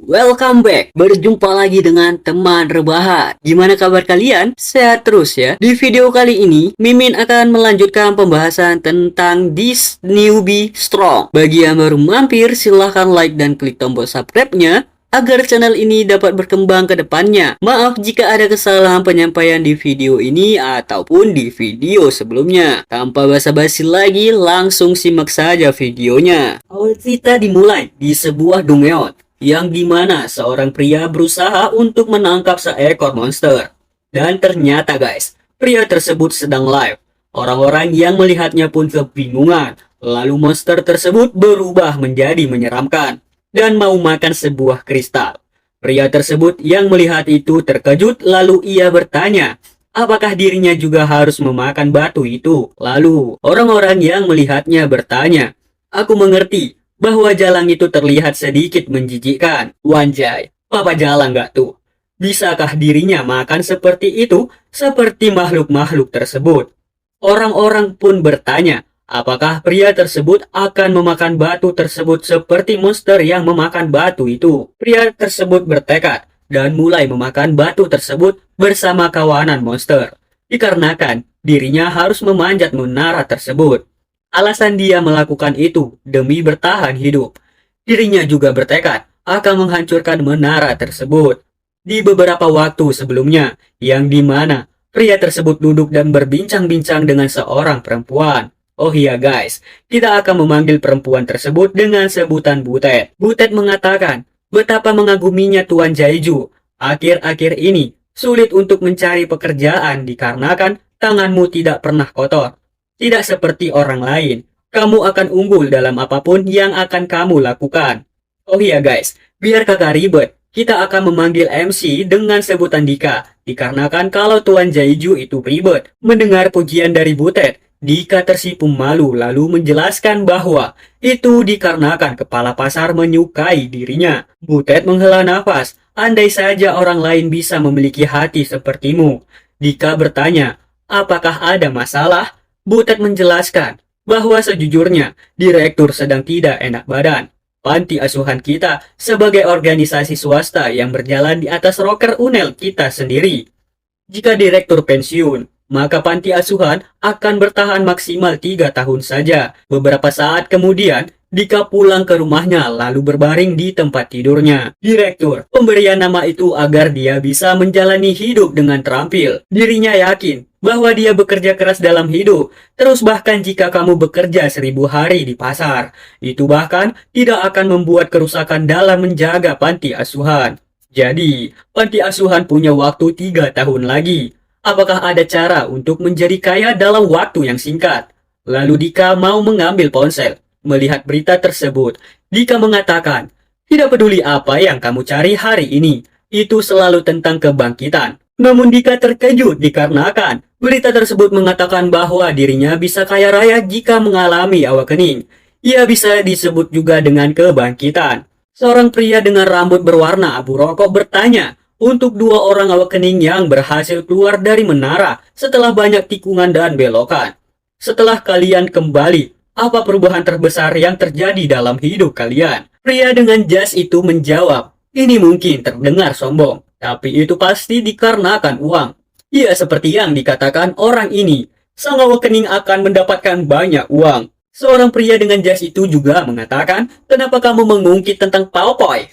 welcome back. Berjumpa lagi dengan teman rebahan. Gimana kabar kalian? Sehat terus ya. Di video kali ini, Mimin akan melanjutkan pembahasan tentang This Newbie Strong. Bagi yang baru mampir, silahkan like dan klik tombol subscribe-nya agar channel ini dapat berkembang ke depannya. Maaf jika ada kesalahan penyampaian di video ini ataupun di video sebelumnya. Tanpa basa-basi lagi, langsung simak saja videonya. Awal cerita dimulai di sebuah dungeon, yang dimana seorang pria berusaha untuk menangkap seekor monster. Dan ternyata guys, pria tersebut sedang live. Orang-orang yang melihatnya pun kebingungan. Lalu monster tersebut berubah menjadi menyeramkan dan mau makan sebuah kristal. Pria tersebut yang melihat itu terkejut, lalu ia bertanya, apakah dirinya juga harus memakan batu itu? Lalu orang-orang yang melihatnya bertanya, aku mengerti bahwa jalang itu terlihat sedikit menjijikkan. Wanjay, papa jalang gak tuh? Bisakah dirinya makan seperti itu, seperti makhluk-makhluk tersebut? Orang-orang pun bertanya, apakah pria tersebut akan memakan batu tersebut seperti monster yang memakan batu itu? Pria tersebut bertekad dan mulai memakan batu tersebut bersama kawanan monster. Dikarenakan dirinya harus memanjat menara tersebut. Alasan dia melakukan itu demi bertahan hidup. Dirinya juga bertekad akan menghancurkan menara tersebut. Di beberapa waktu sebelumnya, yang dimana pria tersebut duduk dan berbincang-bincang dengan seorang perempuan. Oh iya guys, kita akan memanggil perempuan tersebut dengan sebutan Butet. Butet mengatakan betapa mengaguminya Tuan Jaiju. Akhir-akhir ini sulit untuk mencari pekerjaan dikarenakan tanganmu tidak pernah kotor. Tidak seperti orang lain, kamu akan unggul dalam apapun yang akan kamu lakukan. Oh iya guys, biar kagak ribet, kita akan memanggil MC dengan sebutan Dika. Dikarenakan kalau Tuan Jaiju itu ribet. Mendengar pujian dari Butet, Dika tersipu malu lalu menjelaskan bahwa itu dikarenakan kepala pasar menyukai dirinya. Butet menghela nafas, andai saja orang lain bisa memiliki hati sepertimu. Dika bertanya, apakah ada masalah? Butet menjelaskan bahwa sejujurnya direktur sedang tidak enak badan. Panti asuhan kita sebagai organisasi swasta yang berjalan di atas roker UNEL kita sendiri. Jika direktur pensiun, maka panti asuhan akan bertahan maksimal 3 tahun saja. Beberapa saat kemudian, Dika pulang ke rumahnya lalu berbaring di tempat tidurnya. Direktur pemberian nama itu agar dia bisa menjalani hidup dengan terampil. Dirinya yakin bahwa dia bekerja keras dalam hidup. Terus bahkan jika kamu bekerja 1000 hari di pasar, itu bahkan tidak akan membuat kerusakan dalam menjaga panti asuhan. Jadi, panti asuhan punya waktu 3 tahun lagi. Apakah ada cara untuk menjadi kaya dalam waktu yang singkat? Lalu Dika mau mengambil ponsel. Melihat berita tersebut, Dika mengatakan, tidak peduli apa yang kamu cari hari ini, itu selalu tentang kebangkitan. Namun Dika terkejut dikarenakan berita tersebut mengatakan bahwa dirinya bisa kaya raya jika mengalami awakening. Ia bisa disebut juga dengan kebangkitan. Seorang pria dengan rambut berwarna abu rokok bertanya, untuk 2 orang awakening yang berhasil keluar dari menara setelah banyak tikungan dan belokan. Setelah kalian kembali, apa perubahan terbesar yang terjadi dalam hidup kalian? Pria dengan jas itu menjawab, ini mungkin terdengar sombong, tapi itu pasti dikarenakan uang. Ya, seperti yang dikatakan orang ini, sang awakening akan mendapatkan banyak uang. Seorang pria dengan jas itu juga mengatakan, kenapa kamu mengungkit tentang Popeye?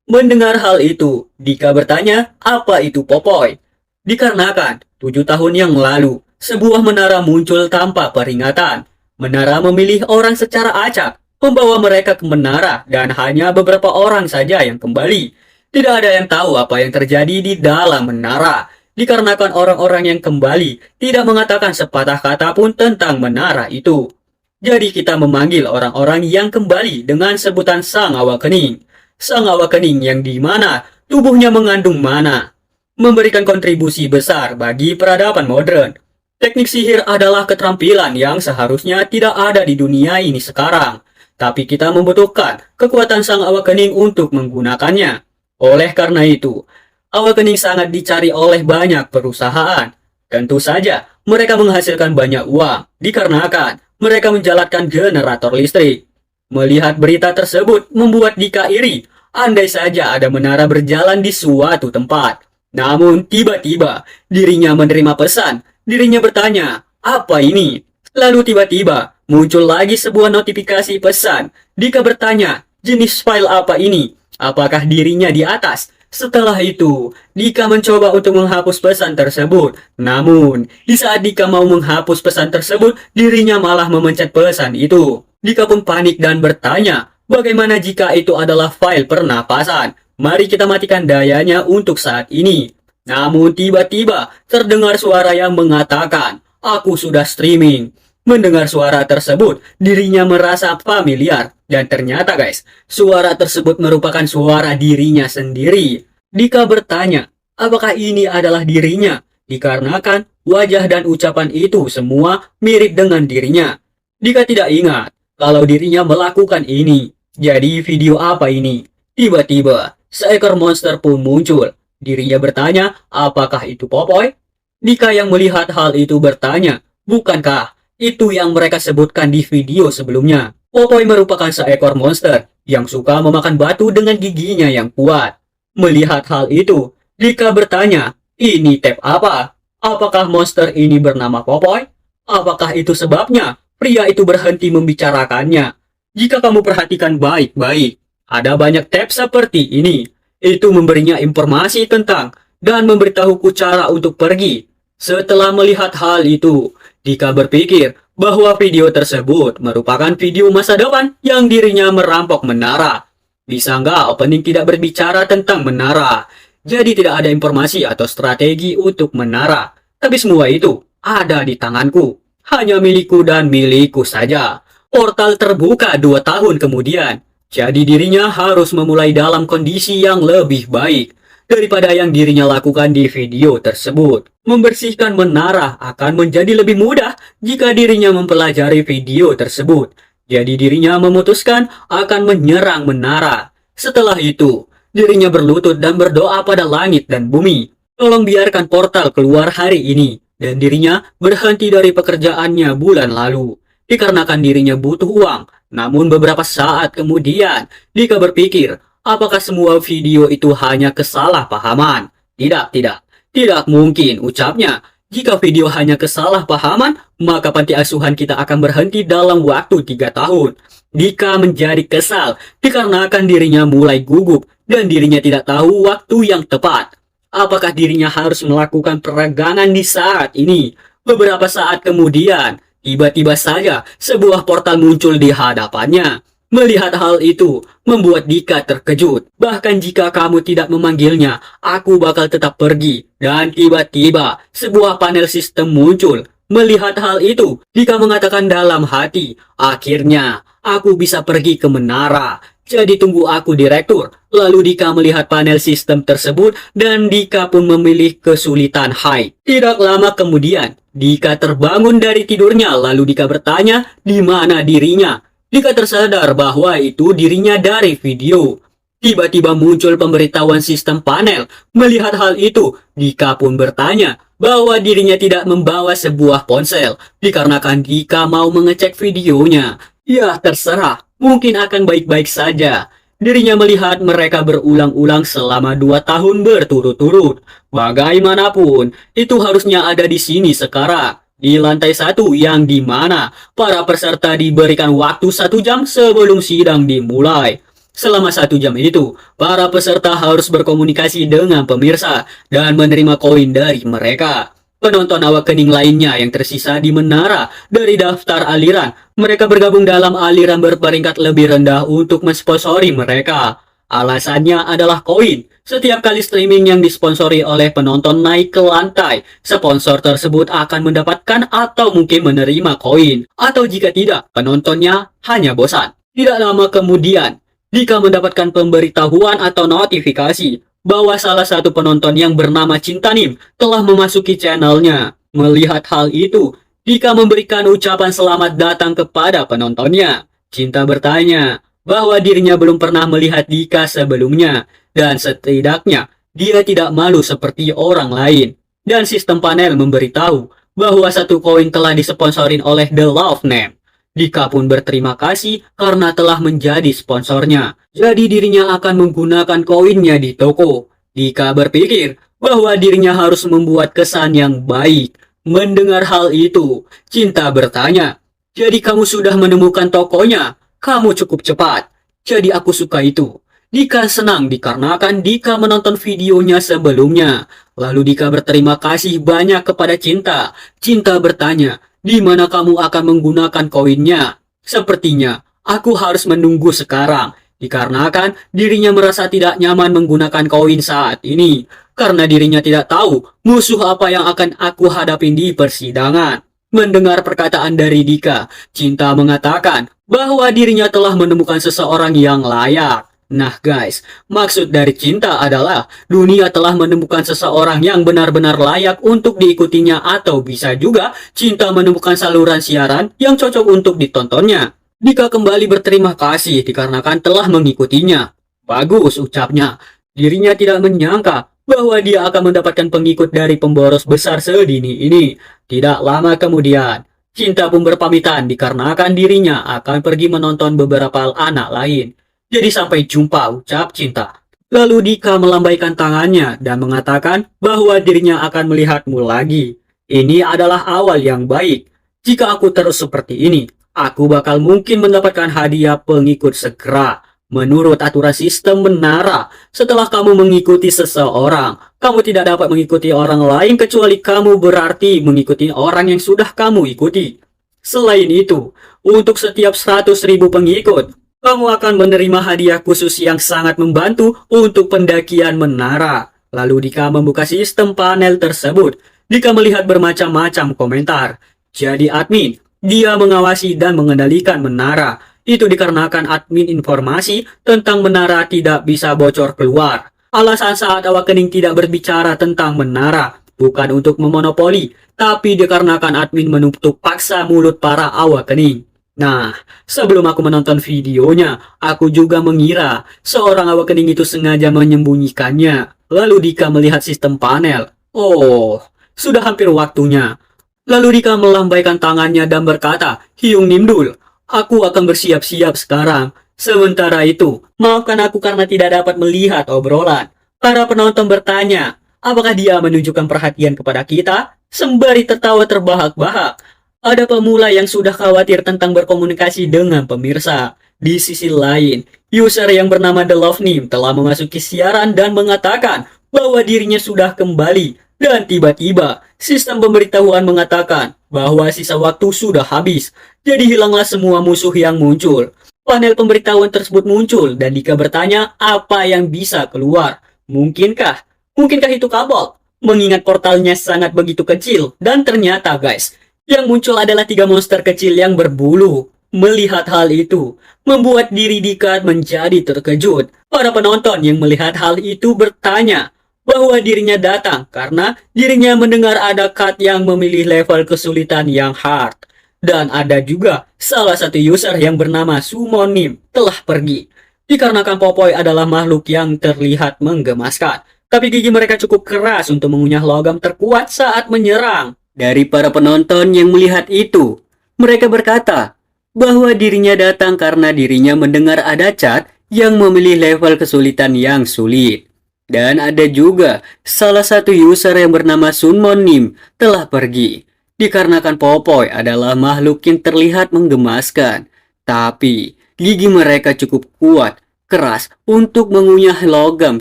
Mendengar hal itu, Dika bertanya, apa itu Popeye? Dikarenakan 7 tahun yang lalu, sebuah menara muncul tanpa peringatan. Menara memilih orang secara acak, membawa mereka ke menara, dan hanya beberapa orang saja yang kembali. Tidak ada yang tahu apa yang terjadi di dalam menara, dikarenakan orang-orang yang kembali tidak mengatakan sepatah kata pun tentang menara itu. Jadi kita memanggil orang-orang yang kembali dengan sebutan Sang Awakening. Sang Awakening yang dimana tubuhnya mengandung mana, memberikan kontribusi besar bagi peradaban modern. Teknik sihir adalah keterampilan yang seharusnya tidak ada di dunia ini sekarang. Tapi kita membutuhkan kekuatan Sang Awakening untuk menggunakannya. Oleh karena itu, Awakening sangat dicari oleh banyak perusahaan. Tentu saja, mereka menghasilkan banyak uang, dikarenakan mereka menjalankan generator listrik. Melihat berita tersebut membuat Dika iri. Andai saja ada menara berjalan di suatu tempat. Namun tiba-tiba dirinya menerima pesan. Dirinya bertanya, apa ini? Lalu tiba-tiba muncul lagi sebuah notifikasi pesan. Dika bertanya, jenis file apa ini? Apakah dirinya di atas? Setelah itu, Dika mencoba untuk menghapus pesan tersebut. Namun, di saat Dika mau menghapus pesan tersebut, dirinya malah memencet pesan itu. Dika pun panik dan bertanya, bagaimana jika itu adalah file pernapasan? Mari kita matikan dayanya untuk saat ini. Namun tiba-tiba terdengar suara yang mengatakan, aku sudah streaming. Mendengar suara tersebut, dirinya merasa familiar. Dan ternyata guys, suara tersebut merupakan suara dirinya sendiri. Dika bertanya, apakah ini adalah dirinya? Dikarenakan wajah dan ucapan itu semua mirip dengan dirinya. Dika tidak ingat kalau dirinya melakukan ini. Jadi video apa ini? Tiba-tiba, seekor monster pun muncul. Dirinya bertanya, apakah itu Popoy? Dika yang melihat hal itu bertanya, bukankah itu yang mereka sebutkan di video sebelumnya? Popoy merupakan seekor monster yang suka memakan batu dengan giginya yang kuat. Melihat hal itu, Dika bertanya, ini tab apa? Apakah monster ini bernama Popoy? Apakah itu sebabnya pria itu berhenti membicarakannya? Jika kamu perhatikan baik-baik, ada banyak tab seperti ini. Itu memberinya informasi tentang dan memberitahuku cara untuk pergi. Setelah melihat hal itu, Dika berpikir bahwa video tersebut merupakan video masa depan yang dirinya merampok menara. Bisa nggak opening tidak berbicara tentang menara? Jadi tidak ada informasi atau strategi untuk menara. Tapi semua itu ada di tanganku. Hanya milikku dan milikku saja. Portal terbuka 2 tahun kemudian. Jadi dirinya harus memulai dalam kondisi yang lebih baik daripada yang dirinya lakukan di video tersebut. Membersihkan menara akan menjadi lebih mudah jika dirinya mempelajari video tersebut. Jadi dirinya memutuskan akan menyerang menara. Setelah itu, dirinya berlutut dan berdoa pada langit dan bumi. Tolong biarkan portal keluar hari ini. Dan dirinya berhenti dari pekerjaannya bulan lalu. Dikarenakan dirinya butuh uang. Namun beberapa saat kemudian, Dika berpikir, apakah semua video itu hanya kesalahpahaman? Tidak mungkin, ucapnya. Jika video hanya kesalahpahaman, maka panti asuhan kita akan berhenti dalam waktu 3 tahun. Dika menjadi kesal, dikarenakan dirinya mulai gugup, dan dirinya tidak tahu waktu yang tepat. Apakah dirinya harus melakukan peregangan di saat ini? Beberapa saat kemudian, tiba-tiba saja sebuah portal muncul di hadapannya. Melihat hal itu, membuat Dika terkejut. Bahkan jika kamu tidak memanggilnya, aku bakal tetap pergi. Dan tiba-tiba, sebuah panel sistem muncul. Melihat hal itu, Dika mengatakan dalam hati, akhirnya, aku bisa pergi ke menara. Jadi tunggu aku direktur. Lalu Dika melihat panel sistem tersebut, dan Dika pun memilih kesulitan high. Tidak lama kemudian, Dika terbangun dari tidurnya, lalu Dika bertanya, di mana dirinya? Dika tersadar bahwa itu dirinya dari video. Tiba-tiba muncul pemberitahuan sistem panel. Melihat hal itu, Dika pun bertanya bahwa dirinya tidak membawa sebuah ponsel. Dikarenakan Dika mau mengecek videonya. Ya terserah, mungkin akan baik-baik saja. Dirinya melihat mereka berulang-ulang selama 2 tahun berturut-turut. Bagaimanapun, itu harusnya ada di sini sekarang. Di lantai 1 yang dimana para peserta diberikan waktu 1 jam sebelum sidang dimulai. Selama 1 jam itu, para peserta harus berkomunikasi dengan pemirsa dan menerima koin dari mereka. Penonton awakening lainnya yang tersisa di menara dari daftar aliran, mereka bergabung dalam aliran berperingkat lebih rendah untuk mensponsori mereka. Alasannya adalah koin. Setiap kali streaming yang disponsori oleh penonton naik ke lantai, sponsor tersebut akan mendapatkan atau mungkin menerima koin. Atau jika tidak, penontonnya hanya bosan. Tidak lama kemudian, Dika mendapatkan pemberitahuan atau notifikasi bahwa salah satu penonton yang bernama Cintanim telah memasuki channelnya. Melihat hal itu, Dika memberikan ucapan selamat datang kepada penontonnya. Cinta bertanya bahwa dirinya belum pernah melihat Dika sebelumnya, dan setidaknya dia tidak malu seperti orang lain. Dan sistem panel memberitahu bahwa 1 koin telah disponsorin oleh The Love Name. Dika pun berterima kasih karena telah menjadi sponsornya. Jadi dirinya akan menggunakan koinnya di toko. Dika berpikir bahwa dirinya harus membuat kesan yang baik. Mendengar hal itu, Cinta bertanya, "Jadi kamu sudah menemukan tokonya? Kamu cukup cepat. Jadi aku suka itu." Dika senang dikarenakan Dika menonton videonya sebelumnya. Lalu Dika berterima kasih banyak kepada Cinta. Cinta bertanya, "Di mana kamu akan menggunakan koinnya?" "Sepertinya aku harus menunggu sekarang." Dikarenakan dirinya merasa tidak nyaman menggunakan koin saat ini. Karena dirinya tidak tahu musuh apa yang akan aku hadapin di persidangan. Mendengar perkataan dari Dika, Cinta mengatakan bahwa dirinya telah menemukan seseorang yang layak. Nah guys, maksud dari Cinta adalah dunia telah menemukan seseorang yang benar-benar layak untuk diikutinya, atau bisa juga Cinta menemukan saluran siaran yang cocok untuk ditontonnya. Dika kembali berterima kasih dikarenakan telah mengikutinya. Bagus, ucapnya. Dirinya tidak menyangka bahwa dia akan mendapatkan pengikut dari pemboros besar sedini ini. Tidak lama kemudian, Cinta pun berpamitan dikarenakan dirinya akan pergi menonton beberapa anak lain. "Jadi sampai jumpa," ucap Cinta. Lalu Dika melambaikan tangannya dan mengatakan bahwa dirinya akan melihatmu lagi. "Ini adalah awal yang baik. Jika aku terus seperti ini, aku bakal mungkin mendapatkan hadiah pengikut segera. Menurut aturan sistem menara, setelah kamu mengikuti seseorang, kamu tidak dapat mengikuti orang lain kecuali kamu berarti mengikuti orang yang sudah kamu ikuti. Selain itu, untuk setiap 100.000 pengikut, kamu akan menerima hadiah khusus yang sangat membantu untuk pendakian menara." Lalu Dika membuka sistem panel tersebut. Dika melihat bermacam-macam komentar. Jadi admin, dia mengawasi dan mengendalikan menara. Itu dikarenakan admin informasi tentang menara tidak bisa bocor keluar. Alasan saat Awakening tidak berbicara tentang menara bukan untuk memonopoli, tapi dikarenakan admin menutup paksa mulut para Awakening. Nah, sebelum aku menonton videonya, aku juga mengira seorang Awakening itu sengaja menyembunyikannya. Lalu Dika melihat sistem panel. Oh, sudah hampir waktunya. Lalu Dika melambaikan tangannya dan berkata, "Hyung Nimdul, aku akan bersiap-siap sekarang." Sementara itu, maafkan aku karena tidak dapat melihat obrolan. Para penonton bertanya, apakah dia menunjukkan perhatian kepada kita? Sembari tertawa terbahak-bahak. Ada pemula yang sudah khawatir tentang berkomunikasi dengan pemirsa. Di sisi lain, user yang bernama The Love Nim telah memasuki siaran dan mengatakan bahwa dirinya sudah kembali. Dan tiba-tiba, sistem pemberitahuan mengatakan bahwa sisa waktu sudah habis. Jadi hilanglah semua musuh yang muncul. Panel pemberitahuan tersebut muncul dan Dika bertanya apa yang bisa keluar. Mungkinkah? Mungkinkah itu kabel? Mengingat portalnya sangat begitu kecil. Dan ternyata guys, yang muncul adalah 3 monster kecil yang berbulu. Melihat hal itu, membuat diri Dika menjadi terkejut. Para penonton yang melihat hal itu bertanya bahwa dirinya datang karena dirinya mendengar ada cut yang memilih level kesulitan yang hard. Dan ada juga salah satu user yang bernama Sumonim telah pergi. Dikarenakan Popoy adalah makhluk yang terlihat menggemaskan, tapi gigi mereka cukup keras untuk mengunyah logam terkuat saat menyerang. Dari para penonton yang melihat itu, mereka berkata bahwa dirinya datang karena dirinya mendengar ada cat yang memilih level kesulitan yang sulit. Dan ada juga salah satu user yang bernama Sunmonim telah pergi. Dikarenakan Popoy adalah makhluk yang terlihat menggemaskan, tapi gigi mereka cukup kuat, keras untuk mengunyah logam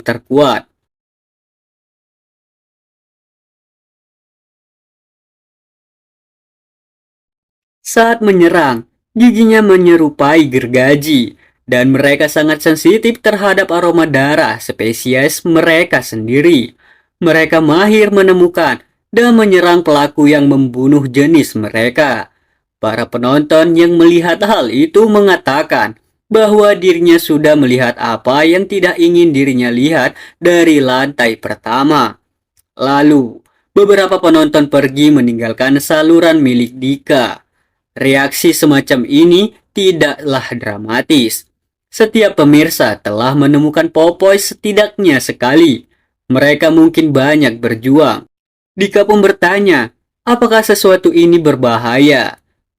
terkuat. Saat menyerang, giginya menyerupai gergaji, dan mereka sangat sensitif terhadap aroma darah spesies mereka sendiri. Mereka mahir menemukan dan menyerang pelaku yang membunuh jenis mereka. Para penonton yang melihat hal itu mengatakan bahwa dirinya sudah melihat apa yang tidak ingin dirinya lihat dari lantai pertama. Lalu, beberapa penonton pergi meninggalkan saluran milik Dika. Reaksi semacam ini tidaklah dramatis. Setiap pemirsa telah menemukan Popoy setidaknya sekali. Mereka mungkin banyak berjuang. Dika pun bertanya, apakah sesuatu ini berbahaya?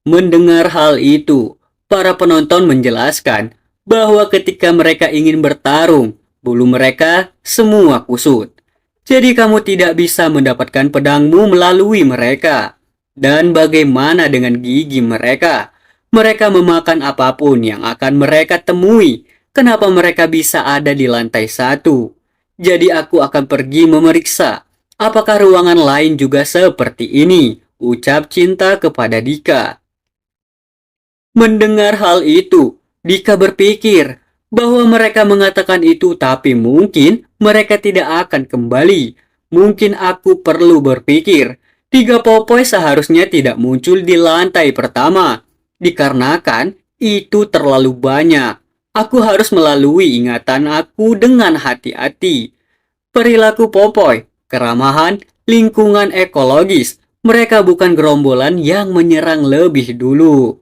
Mendengar hal itu, para penonton menjelaskan bahwa ketika mereka ingin bertarung, bulu mereka semua kusut. Jadi kamu tidak bisa mendapatkan pedangmu melalui mereka. Dan bagaimana dengan gigi mereka? Mereka memakan apapun yang akan mereka temui. Kenapa mereka bisa ada di lantai 1? Jadi aku akan pergi memeriksa. Apakah ruangan lain juga seperti ini? Ucap Cinta kepada Dika. Mendengar hal itu, Dika berpikir bahwa mereka mengatakan itu tapi mungkin mereka tidak akan kembali. Mungkin aku perlu berpikir, 3 Popeye seharusnya tidak muncul di lantai pertama. Dikarenakan itu terlalu banyak. Aku harus melalui ingatan aku dengan hati-hati. Perilaku Popeye, keramahan, lingkungan ekologis. Mereka bukan gerombolan yang menyerang lebih dulu.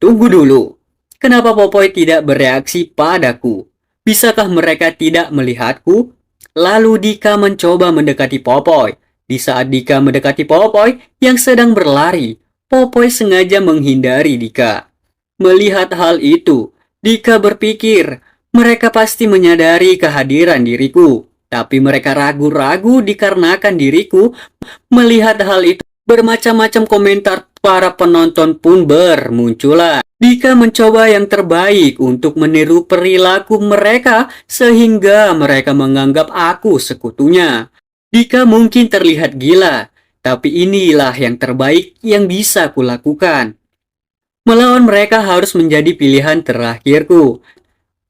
Tunggu dulu. Kenapa Popeye tidak bereaksi padaku? Bisakah mereka tidak melihatku? Lalu Dika mencoba mendekati Popeye. Di saat Dika mendekati Popeye yang sedang berlari, Popeye sengaja menghindari Dika. Melihat hal itu, Dika berpikir, mereka pasti menyadari kehadiran diriku. Tapi mereka ragu-ragu dikarenakan diriku. Melihat hal itu, bermacam-macam komentar para penonton pun bermunculan. Dika mencoba yang terbaik untuk meniru perilaku mereka sehingga mereka menganggap aku sekutunya. Dika mungkin terlihat gila, tapi inilah yang terbaik yang bisa kulakukan. Melawan mereka harus menjadi pilihan terakhirku.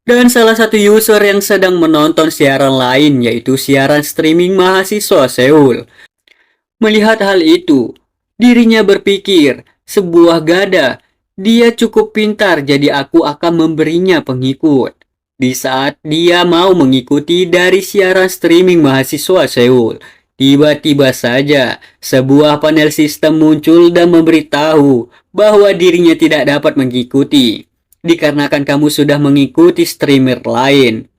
Dan salah satu user yang sedang menonton siaran lain yaitu siaran streaming mahasiswa Seoul. Melihat hal itu, dirinya berpikir, sebuah gada, dia cukup pintar jadi aku akan memberinya pengikut. Di saat dia mau mengikuti dari siaran streaming mahasiswa Seoul, tiba-tiba saja sebuah panel sistem muncul dan memberitahu bahwa dirinya tidak dapat mengikuti, dikarenakan kamu sudah mengikuti streamer lain.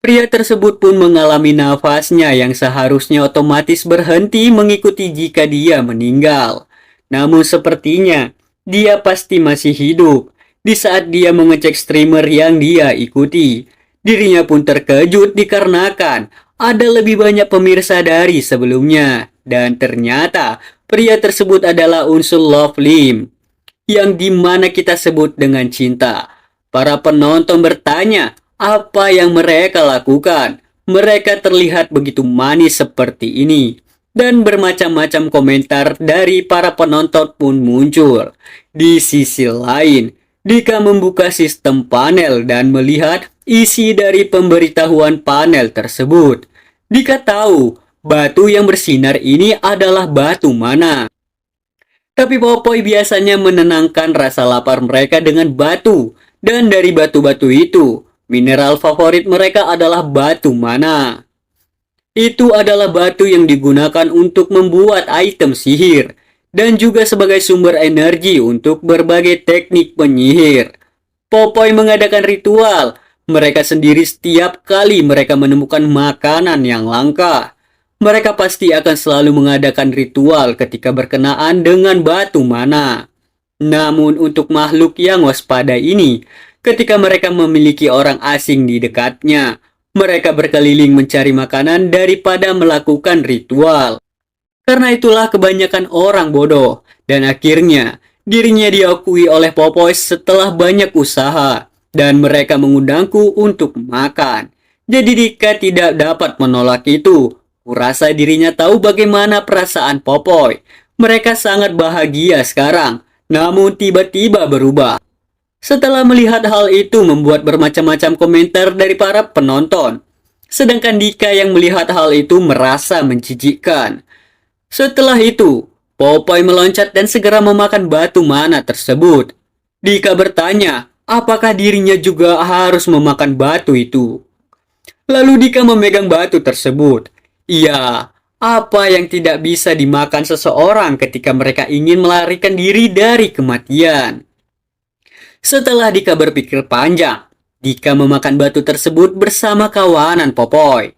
Pria tersebut pun mengalami nafasnya yang seharusnya otomatis berhenti mengikuti jika dia meninggal. Namun sepertinya dia pasti masih hidup. Di saat dia mengecek streamer yang dia ikuti, dirinya pun terkejut dikarenakan ada lebih banyak pemirsa dari sebelumnya. Dan ternyata pria tersebut adalah unsur Love Lim, yang dimana kita sebut dengan Cinta. Para penonton bertanya, apa yang mereka lakukan? Mereka terlihat begitu manis seperti ini. Dan bermacam-macam komentar dari para penonton pun muncul. Di sisi lain, Dika membuka sistem panel dan melihat isi dari pemberitahuan panel tersebut. Dika tahu batu yang bersinar ini adalah batu mana. Tapi Popeye biasanya menenangkan rasa lapar mereka dengan batu. Dan dari batu-batu itu, mineral favorit mereka adalah batu mana. Itu adalah batu yang digunakan untuk membuat item sihir. Dan juga sebagai sumber energi untuk berbagai teknik penyihir. Popeye mengadakan ritual. Mereka sendiri setiap kali mereka menemukan makanan yang langka. Mereka pasti akan selalu mengadakan ritual ketika berkenaan dengan batu mana. Namun untuk makhluk yang waspada ini, ketika mereka memiliki orang asing di dekatnya, mereka berkeliling mencari makanan daripada melakukan ritual. Karena itulah kebanyakan orang bodoh, dan akhirnya dirinya diakui oleh Popeye setelah banyak usaha, dan mereka mengundangku untuk makan. Jadi Dika tidak dapat menolak itu. Kurasa dirinya tahu bagaimana perasaan Popeye. Mereka sangat bahagia sekarang, namun tiba-tiba berubah. Setelah melihat hal itu membuat bermacam-macam komentar dari para penonton. Sedangkan Dika yang melihat hal itu merasa menjijikkan. Setelah itu, Popeye meloncat dan segera memakan batu mana tersebut. Dika bertanya, apakah dirinya juga harus memakan batu itu? Lalu Dika memegang batu tersebut. Iya, apa yang tidak bisa dimakan seseorang ketika mereka ingin melarikan diri dari kematian? Setelah Dika berpikir panjang, Dika memakan batu tersebut bersama kawanan Popeye.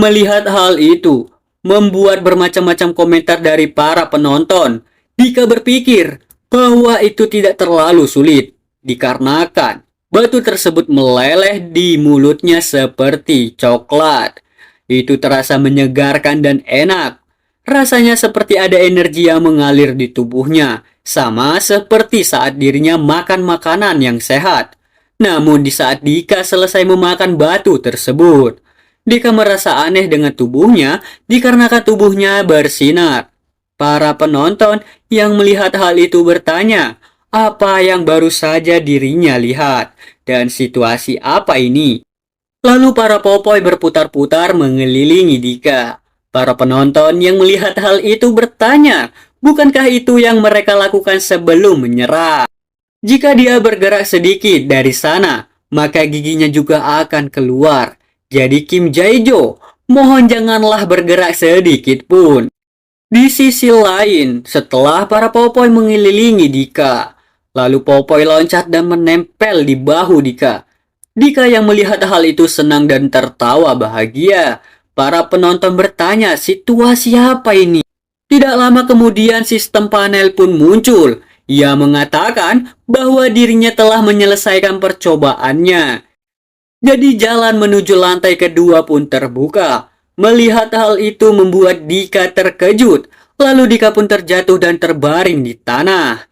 Melihat hal itu, membuat bermacam-macam komentar dari para penonton. Dika berpikir, bahwa itu tidak terlalu sulit, dikarenakan batu tersebut meleleh di mulutnya seperti coklat. Itu terasa menyegarkan dan enak. Rasanya seperti ada energi yang mengalir di tubuhnya, sama seperti saat dirinya makan makanan yang sehat. Namun di saat Dika selesai memakan batu tersebut, Dika merasa aneh dengan tubuhnya dikarenakan tubuhnya bersinar. Para penonton yang melihat hal itu bertanya, apa yang baru saja dirinya lihat dan situasi apa ini? Lalu para popoi berputar-putar mengelilingi Dika. Para penonton yang melihat hal itu bertanya, bukankah itu yang mereka lakukan sebelum menyerah? Jika dia bergerak sedikit dari sana, maka giginya juga akan keluar. Jadi Kim Jae-jo, mohon janganlah bergerak sedikit pun. Di sisi lain, setelah para popoi mengelilingi Dika, lalu popoi loncat dan menempel di bahu Dika. Dika yang melihat hal itu senang dan tertawa bahagia. Para penonton bertanya, situasi apa ini? Tidak lama kemudian sistem panel pun muncul. Ia mengatakan bahwa dirinya telah menyelesaikan percobaannya. Jadi jalan menuju lantai kedua pun terbuka. Melihat hal itu membuat Dika terkejut. Lalu Dika pun terjatuh dan terbaring di tanah.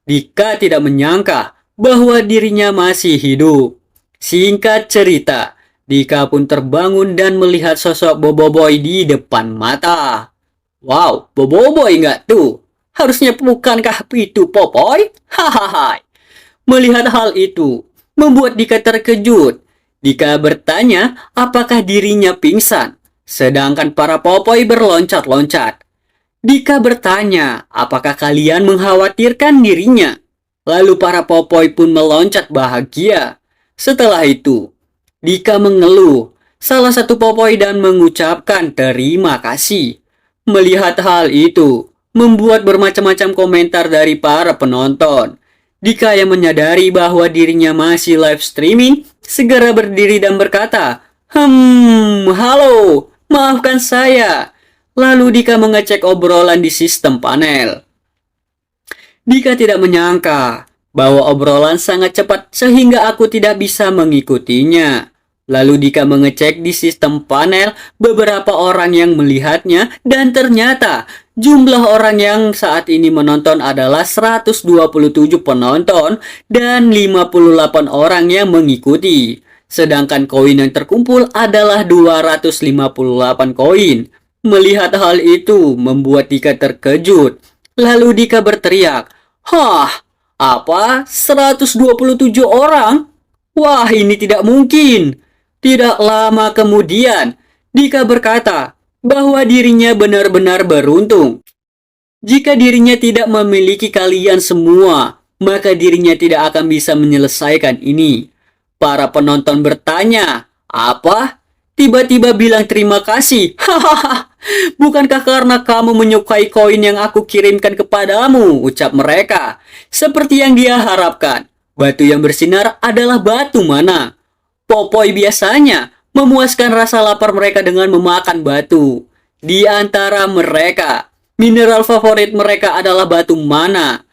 Dika tidak menyangka bahwa dirinya masih hidup. Singkat cerita, Dika pun terbangun dan melihat sosok Boboiboy di depan mata. Wow, Boboiboy nggak tuh? Harusnya bukankah itu Popoi? Hahaha. Melihat hal itu, membuat Dika terkejut. Dika bertanya apakah dirinya pingsan, sedangkan para Popoi berloncat-loncat. Dika bertanya apakah kalian mengkhawatirkan dirinya. Lalu para Popoi pun meloncat bahagia. Setelah itu, Dika mengeluh salah satu Popoi dan mengucapkan terima kasih. Melihat hal itu, membuat bermacam-macam komentar dari para penonton. Dika yang menyadari bahwa dirinya masih live streaming, segera berdiri dan berkata, halo, maafkan saya. Lalu Dika mengecek obrolan di sistem panel. Dika tidak menyangka bahwa obrolan sangat cepat sehingga aku tidak bisa mengikutinya. Lalu Dika mengecek di sistem panel beberapa orang yang melihatnya dan ternyata jumlah orang yang saat ini menonton adalah 127 penonton dan 58 orang yang mengikuti. Sedangkan koin yang terkumpul adalah 258 koin. Melihat hal itu membuat Dika terkejut. Lalu Dika berteriak, "Hah, apa? 127 orang? Wah, ini tidak mungkin." Tidak lama kemudian, Dika berkata bahwa dirinya benar-benar beruntung. Jika dirinya tidak memiliki kalian semua, maka dirinya tidak akan bisa menyelesaikan ini. Para penonton bertanya, apa? Tiba-tiba bilang terima kasih. Hahaha, bukankah karena kamu menyukai koin yang aku kirimkan kepadamu, ucap mereka. Seperti yang dia harapkan, batu yang bersinar adalah batu mana? Popoi biasanya memuaskan rasa lapar mereka dengan memakan batu. Di antara mereka, mineral favorit mereka adalah batu mana?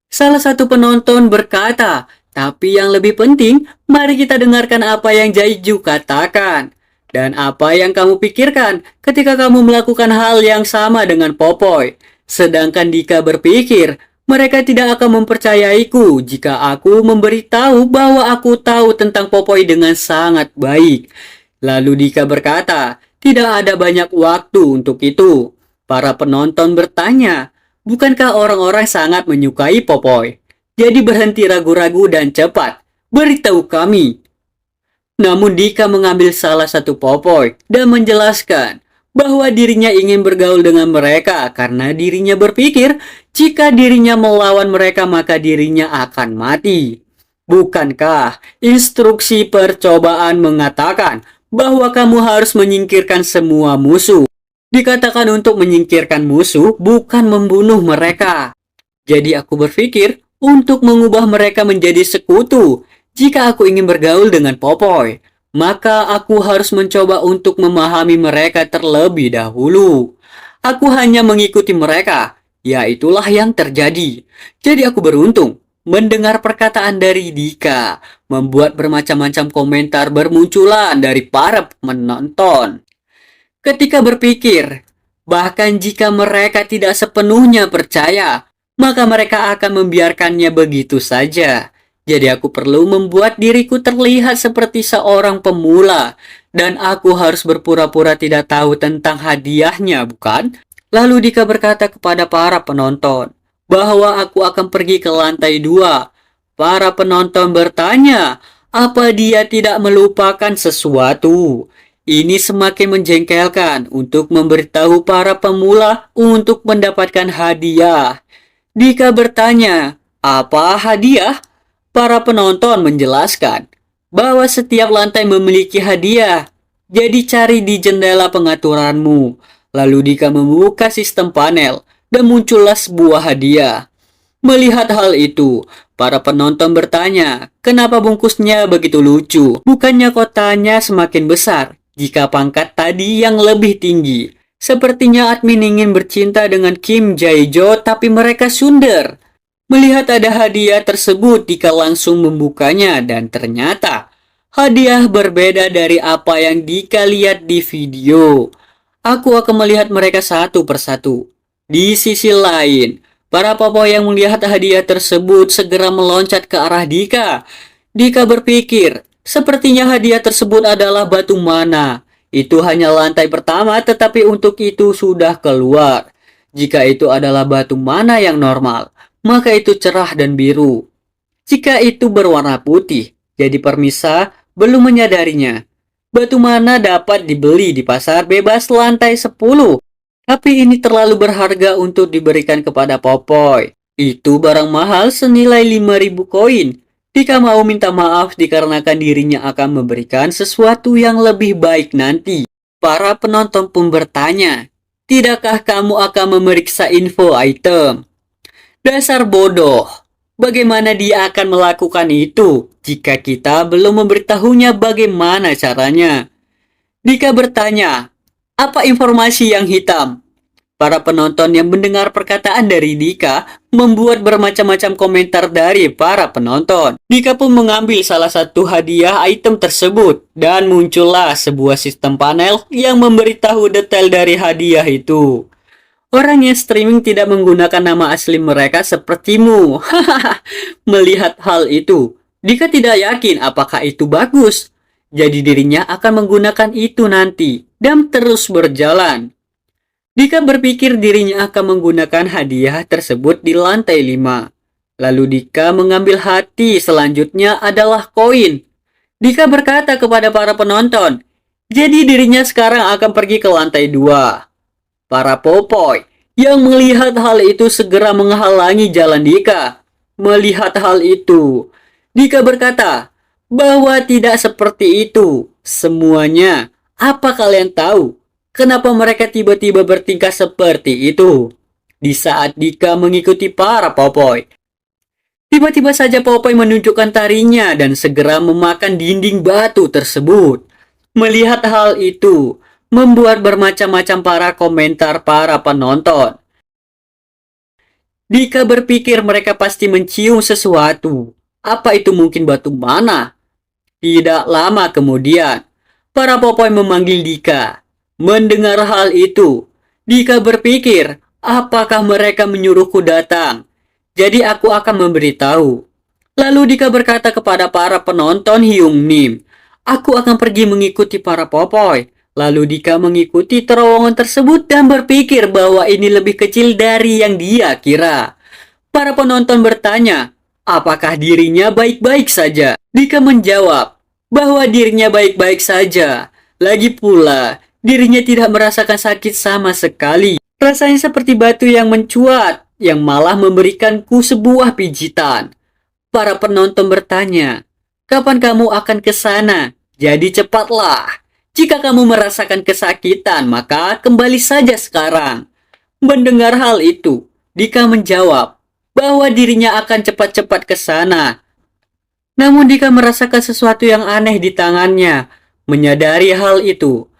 Salah satu penonton berkata, tapi yang lebih penting, mari kita dengarkan apa yang Jaiju katakan. Dan apa yang kamu pikirkan ketika kamu melakukan hal yang sama dengan Popoi. Sedangkan Dika berpikir, mereka tidak akan mempercayaiku jika aku memberitahu bahwa aku tahu tentang Popoi dengan sangat baik. Lalu Dika berkata, tidak ada banyak waktu untuk itu. Para penonton bertanya, bukankah orang-orang sangat menyukai Popoi? Jadi berhenti ragu-ragu dan cepat, beritahu kami. Namun Dika mengambil salah satu Popoi dan menjelaskan bahwa dirinya ingin bergaul dengan mereka karena dirinya berpikir jika dirinya melawan mereka maka dirinya akan mati. Bukankah instruksi percobaan mengatakan bahwa kamu harus menyingkirkan semua musuh? Dikatakan untuk menyingkirkan musuh bukan membunuh mereka. Jadi aku berpikir untuk mengubah mereka menjadi sekutu. Jika aku ingin bergaul dengan Popoi, maka aku harus mencoba untuk memahami mereka terlebih dahulu. Aku hanya mengikuti mereka, Ya itulah yang terjadi. Jadi aku beruntung mendengar perkataan dari Dika, membuat bermacam-macam komentar bermunculan dari para penonton. Ketika berpikir, bahkan jika mereka tidak sepenuhnya percaya, maka mereka akan membiarkannya begitu saja. Jadi aku perlu membuat diriku terlihat seperti seorang pemula, dan aku harus berpura-pura tidak tahu tentang hadiahnya, bukan? Lalu Dika berkata kepada para penonton bahwa aku akan pergi ke lantai 2. Para penonton bertanya, apa dia tidak melupakan sesuatu? Ini semakin menjengkelkan untuk memberitahu para pemula untuk mendapatkan hadiah. Dika bertanya, apa hadiah? Para penonton menjelaskan bahwa setiap lantai memiliki hadiah. Jadi cari di jendela pengaturanmu. Lalu Dika membuka sistem panel dan muncullah sebuah hadiah. Melihat hal itu, para penonton bertanya, kenapa bungkusnya begitu lucu? Bukannya kotanya semakin besar jika pangkat tadi yang lebih tinggi. Sepertinya admin ingin bercinta dengan Kim Jae-jo tapi mereka sunder. Melihat ada hadiah tersebut, Dika langsung membukanya dan ternyata hadiah berbeda dari apa yang Dika lihat di video. Aku akan melihat mereka satu persatu. Di sisi lain, para popo yang melihat hadiah tersebut segera meloncat ke arah Dika. Dika berpikir, sepertinya hadiah tersebut adalah batu mana. Itu hanya lantai pertama, tetapi untuk itu sudah keluar. Jika itu adalah batu mana yang normal, maka itu cerah dan biru. Jika itu berwarna putih, jadi permisa belum menyadarinya. Batu mana dapat dibeli di pasar bebas lantai 10. Tapi ini terlalu berharga untuk diberikan kepada Popoy. Itu barang mahal senilai 5.000 koin. Dika mau minta maaf dikarenakan dirinya akan memberikan sesuatu yang lebih baik nanti. Para penonton pun bertanya, tidakkah kamu akan memeriksa info item? Dasar bodoh. Bagaimana dia akan melakukan itu jika kita belum memberitahunya bagaimana caranya? Dika bertanya, apa informasi yang hitam? Para penonton yang mendengar perkataan dari Dika membuat bermacam-macam komentar dari para penonton. Dika pun mengambil salah satu hadiah item tersebut dan muncullah sebuah sistem panel yang memberitahu detail dari hadiah itu. Orang yang streaming tidak menggunakan nama asli mereka sepertimu. Melihat hal itu, Dika tidak yakin apakah itu bagus. Jadi dirinya akan menggunakan itu nanti dan terus berjalan. Dika berpikir dirinya akan menggunakan hadiah tersebut di lantai 5. Lalu Dika mengambil hati selanjutnya adalah koin. Dika berkata kepada para penonton, jadi dirinya sekarang akan pergi ke lantai 2. Para popoy yang melihat hal itu segera menghalangi jalan Dika. Melihat hal itu, Dika berkata bahwa tidak seperti itu semuanya. Apa kalian tahu? Kenapa mereka tiba-tiba bertingkah seperti itu? Di saat Dika mengikuti para Popoy, tiba-tiba saja Popoy menunjukkan tarinya dan segera memakan dinding batu tersebut. Melihat hal itu, membuat bermacam-macam para komentar para penonton. Dika berpikir mereka pasti mencium sesuatu. Apa itu mungkin batu mana? Tidak lama kemudian, para Popoy memanggil Dika. Mendengar hal itu, Dika berpikir, apakah mereka menyuruhku datang? Jadi aku akan memberitahu. Lalu Dika berkata kepada para penonton Hyung Nim, aku akan pergi mengikuti para Popoy. Lalu Dika mengikuti terowongan tersebut dan berpikir bahwa ini lebih kecil dari yang dia kira. Para penonton bertanya, apakah dirinya baik-baik saja? Dika menjawab bahwa dirinya baik-baik saja. Lagi pula, dirinya tidak merasakan sakit sama sekali. Rasanya seperti batu yang mencuat, yang malah memberikanku sebuah pijitan. Para penonton bertanya, kapan kamu akan ke sana? Jadi cepatlah. Jika kamu merasakan kesakitan, maka kembali saja sekarang. Mendengar hal itu, Dika menjawab bahwa dirinya akan cepat-cepat ke sana. Namun Dika merasakan sesuatu yang aneh di tangannya. Menyadari hal itu,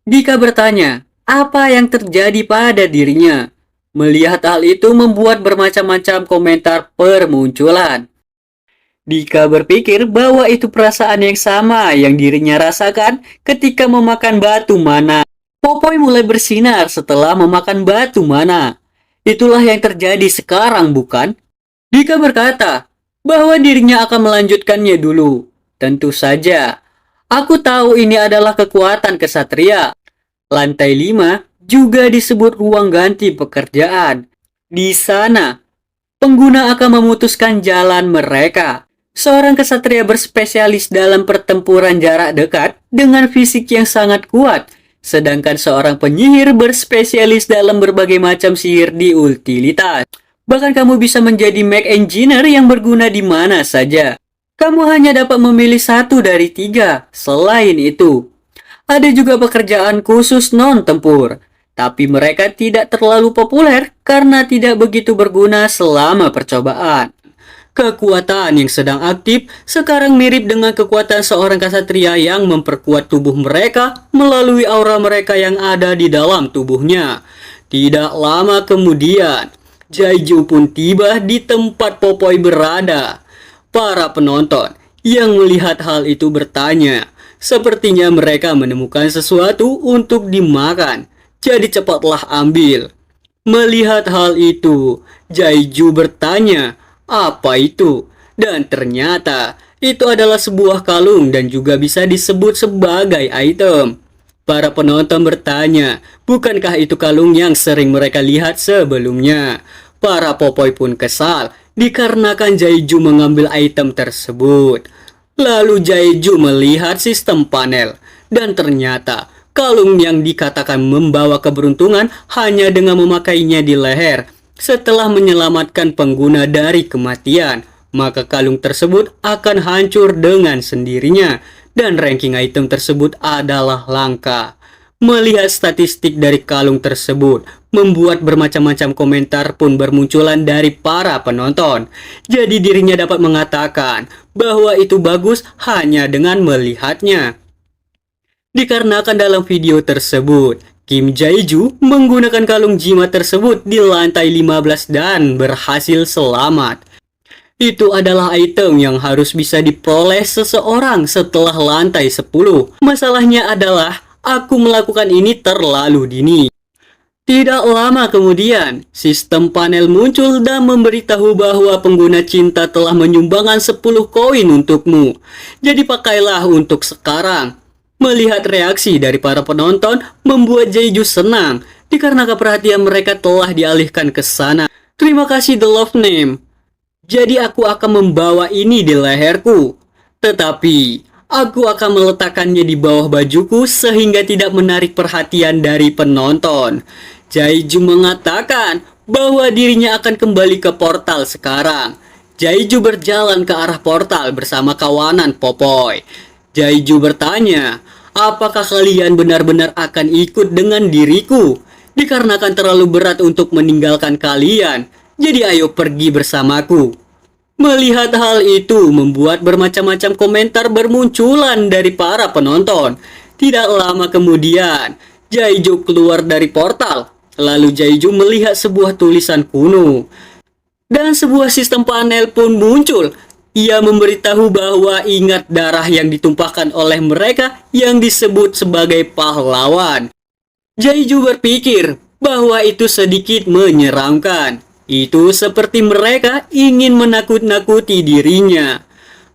Dika bertanya, apa yang terjadi pada dirinya? Melihat hal itu membuat bermacam-macam komentar bermunculan. Dika berpikir bahwa itu perasaan yang sama yang dirinya rasakan ketika memakan batu mana. Popoi mulai bersinar setelah memakan batu mana. Itulah yang terjadi sekarang, bukan? Dika berkata bahwa dirinya akan melanjutkannya dulu. Tentu saja. Aku tahu ini adalah kekuatan kesatria. Lantai 5 juga disebut ruang ganti pekerjaan. Di sana, pengguna akan memutuskan jalan mereka. Seorang kesatria berspesialis dalam pertempuran jarak dekat dengan fisik yang sangat kuat, sedangkan seorang penyihir berspesialis dalam berbagai macam sihir di utilitas. Bahkan kamu bisa menjadi mech engineer yang berguna di mana saja. Kamu hanya dapat memilih 1 dari 3. Selain itu, ada juga pekerjaan khusus non-tempur, tapi mereka tidak terlalu populer karena tidak begitu berguna selama percobaan. Kekuatan yang sedang aktif sekarang mirip dengan kekuatan seorang ksatria yang memperkuat tubuh mereka melalui aura mereka yang ada di dalam tubuhnya. Tidak lama kemudian, Jaiju pun tiba di tempat Popoi berada. Para penonton yang melihat hal itu bertanya, sepertinya mereka menemukan sesuatu untuk dimakan. Jadi cepatlah ambil. Melihat hal itu, Jaiju bertanya, apa itu? Dan ternyata itu adalah sebuah kalung dan juga bisa disebut sebagai item. Para penonton bertanya, bukankah itu kalung yang sering mereka lihat sebelumnya? Para Popoi pun kesal dikarenakan Jaiju mengambil item tersebut. Lalu Jaiju melihat sistem panel dan ternyata kalung yang dikatakan membawa keberuntungan hanya dengan memakainya di leher. Setelah menyelamatkan pengguna dari kematian, maka kalung tersebut akan hancur dengan sendirinya dan ranking item tersebut adalah langka. Melihat statistik dari kalung tersebut, membuat bermacam-macam komentar pun bermunculan dari para penonton. Jadi dirinya dapat mengatakan bahwa itu bagus hanya dengan melihatnya. Dikarenakan dalam video tersebut, Kim Jaiju menggunakan kalung jimat tersebut di lantai 15 dan berhasil selamat. Itu adalah item yang harus bisa diperoleh seseorang setelah lantai 10. Masalahnya adalah aku melakukan ini terlalu dini. Tidak lama kemudian, sistem panel muncul dan memberitahu bahwa pengguna cinta telah menyumbangkan 10 koin untukmu. Jadi pakailah untuk sekarang. Melihat reaksi dari para penonton membuat Jaiju senang dikarenakan perhatian mereka telah dialihkan ke sana. Terima kasih The Love Name. Jadi aku akan membawa ini di leherku. Tetapi aku akan meletakkannya di bawah bajuku sehingga tidak menarik perhatian dari penonton. Jaiju mengatakan bahwa dirinya akan kembali ke portal sekarang. Jaiju berjalan ke arah portal bersama kawanan Popoi. Jaiju bertanya, apakah kalian benar-benar akan ikut dengan diriku? Dikarenakan terlalu berat untuk meninggalkan kalian, jadi ayo pergi bersamaku. Melihat hal itu membuat bermacam-macam komentar bermunculan dari para penonton. Tidak lama kemudian, Jaiju keluar dari portal. Lalu Jaiju melihat sebuah tulisan kuno. Dan sebuah sistem panel pun muncul. Ia memberitahu bahwa ingat darah yang ditumpahkan oleh mereka yang disebut sebagai pahlawan. Jaiju berpikir bahwa itu sedikit menyeramkan. Itu seperti mereka ingin menakut-nakuti dirinya.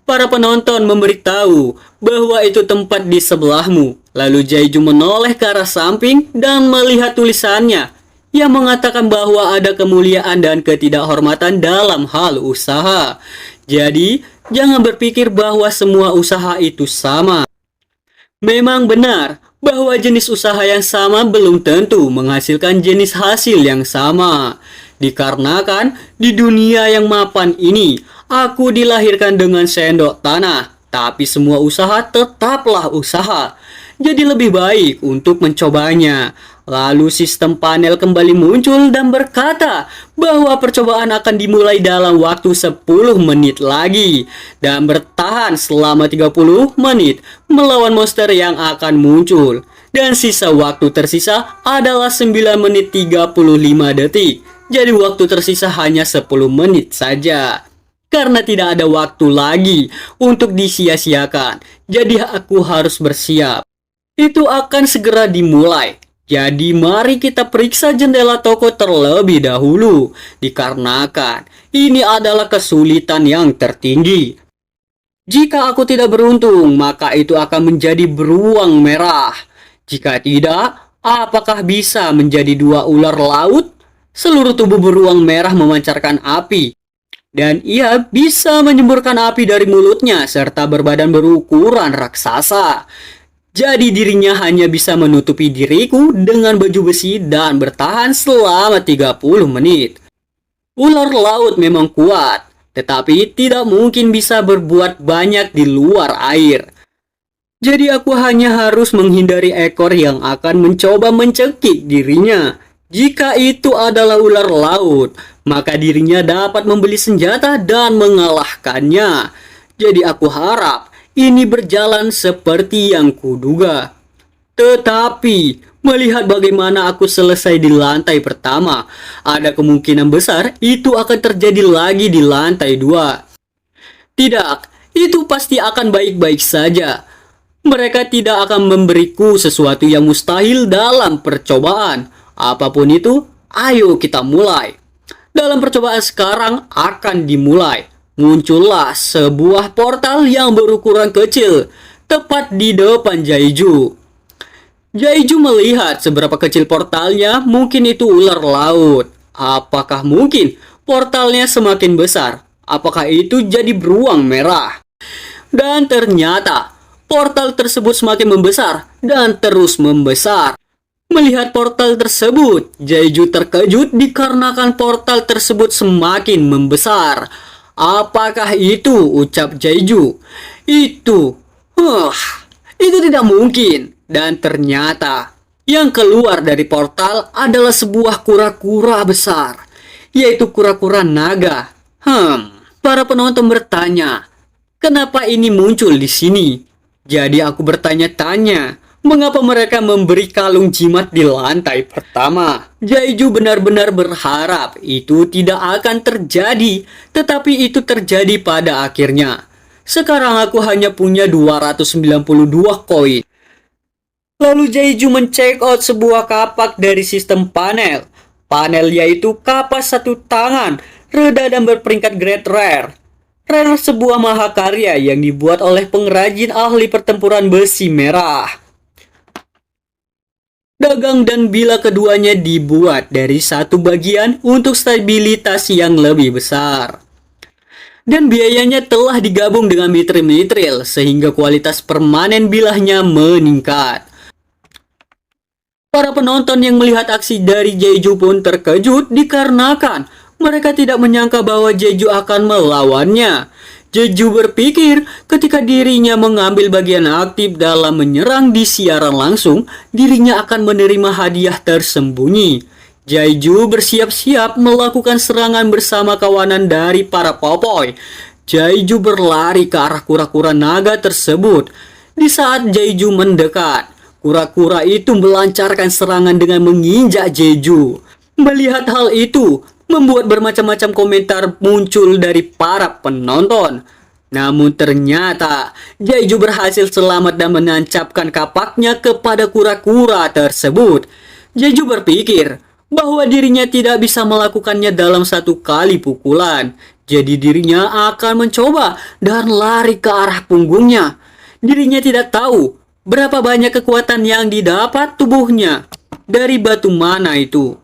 Para penonton memberitahu bahwa itu tempat di sebelahmu. Lalu Jaiju menoleh ke arah samping dan melihat tulisannya yang mengatakan bahwa ada kemuliaan dan ketidakhormatan dalam hal usaha. Jadi, jangan berpikir bahwa semua usaha itu sama. Memang benar bahwa jenis usaha yang sama belum tentu menghasilkan jenis hasil yang sama. Dikarenakan di dunia yang mapan ini, aku dilahirkan dengan sendok tanah, tapi semua usaha tetaplah usaha. Jadi lebih baik untuk mencobanya. Lalu sistem panel kembali muncul dan berkata bahwa percobaan akan dimulai dalam waktu 10 menit lagi dan bertahan selama 30 menit melawan monster yang akan muncul. Dan sisa waktu tersisa adalah 9 menit 35 detik. Jadi waktu tersisa hanya 10 menit saja. Karena tidak ada waktu lagi untuk disia-siakan, jadi aku harus bersiap. Itu akan segera dimulai. Jadi mari kita periksa jendela toko terlebih dahulu, dikarenakan ini adalah kesulitan yang tertinggi. Jika aku tidak beruntung, maka itu akan menjadi beruang merah. Jika tidak, apakah bisa menjadi dua ular laut? Seluruh tubuh beruang merah memancarkan api. Dan ia bisa menyemburkan api dari mulutnya serta berbadan berukuran raksasa. Jadi dirinya hanya bisa menutupi diriku dengan baju besi dan bertahan selama 30 menit. Ular laut memang kuat, tetapi tidak mungkin bisa berbuat banyak di luar air. Jadi aku hanya harus menghindari ekor yang akan mencoba mencekik dirinya. Jika itu adalah ular laut, maka dirinya dapat membeli senjata dan mengalahkannya. Jadi aku harap ini berjalan seperti yang kuduga. Tetapi, melihat bagaimana aku selesai di lantai pertama, ada kemungkinan besar itu akan terjadi lagi di lantai 2. Tidak, itu pasti akan baik-baik saja. Mereka tidak akan memberiku sesuatu yang mustahil dalam percobaan. Apapun itu, ayo kita mulai. Dalam percobaan sekarang akan dimulai. Muncullah sebuah portal yang berukuran kecil, tepat di depan Jaiju. Jaiju melihat seberapa kecil portalnya, mungkin itu ular laut. Apakah mungkin portalnya semakin besar? Apakah itu jadi beruang merah? Dan ternyata portal tersebut semakin membesar dan terus membesar. Melihat portal tersebut, Jaiju terkejut dikarenakan portal tersebut semakin membesar. Apakah itu? Ucap Jaiju. Itu tidak mungkin. Dan ternyata yang keluar dari portal adalah sebuah kura-kura besar, yaitu kura-kura naga. Para penonton bertanya, kenapa ini muncul di sini? Jadi aku bertanya-tanya, mengapa mereka memberi kalung jimat di lantai pertama? Jaiju benar-benar berharap itu tidak akan terjadi, tetapi itu terjadi pada akhirnya. Sekarang aku hanya punya 292 koin. Lalu Jaiju men-check out sebuah kapak dari sistem panel. Panel yaitu kapas satu tangan, reda dan berperingkat grade rare. Rare sebuah mahakarya yang dibuat oleh pengrajin ahli pertempuran besi merah. Dagang dan bila keduanya dibuat dari satu bagian untuk stabilitas yang lebih besar. Dan biayanya telah digabung dengan mitril sehingga kualitas permanen bilahnya meningkat. Para penonton yang melihat aksi dari Jaiju pun terkejut dikarenakan mereka tidak menyangka bahwa Jaiju akan melawannya. Jaiju berpikir ketika dirinya mengambil bagian aktif dalam menyerang di siaran langsung, dirinya akan menerima hadiah tersembunyi. Jaiju bersiap-siap melakukan serangan bersama kawanan dari para popoi. Jaiju berlari ke arah kura-kura naga tersebut. Di saat Jaiju mendekat, kura-kura itu melancarkan serangan dengan menginjak Jaiju. Melihat hal itu, membuat bermacam-macam komentar muncul dari para penonton. Namun ternyata Jaiju berhasil selamat dan menancapkan kapaknya kepada kura-kura tersebut. Jaiju berpikir bahwa dirinya tidak bisa melakukannya dalam satu kali pukulan. Jadi dirinya akan mencoba dan lari ke arah punggungnya. Dirinya tidak tahu berapa banyak kekuatan yang didapat tubuhnya dari batu mana itu.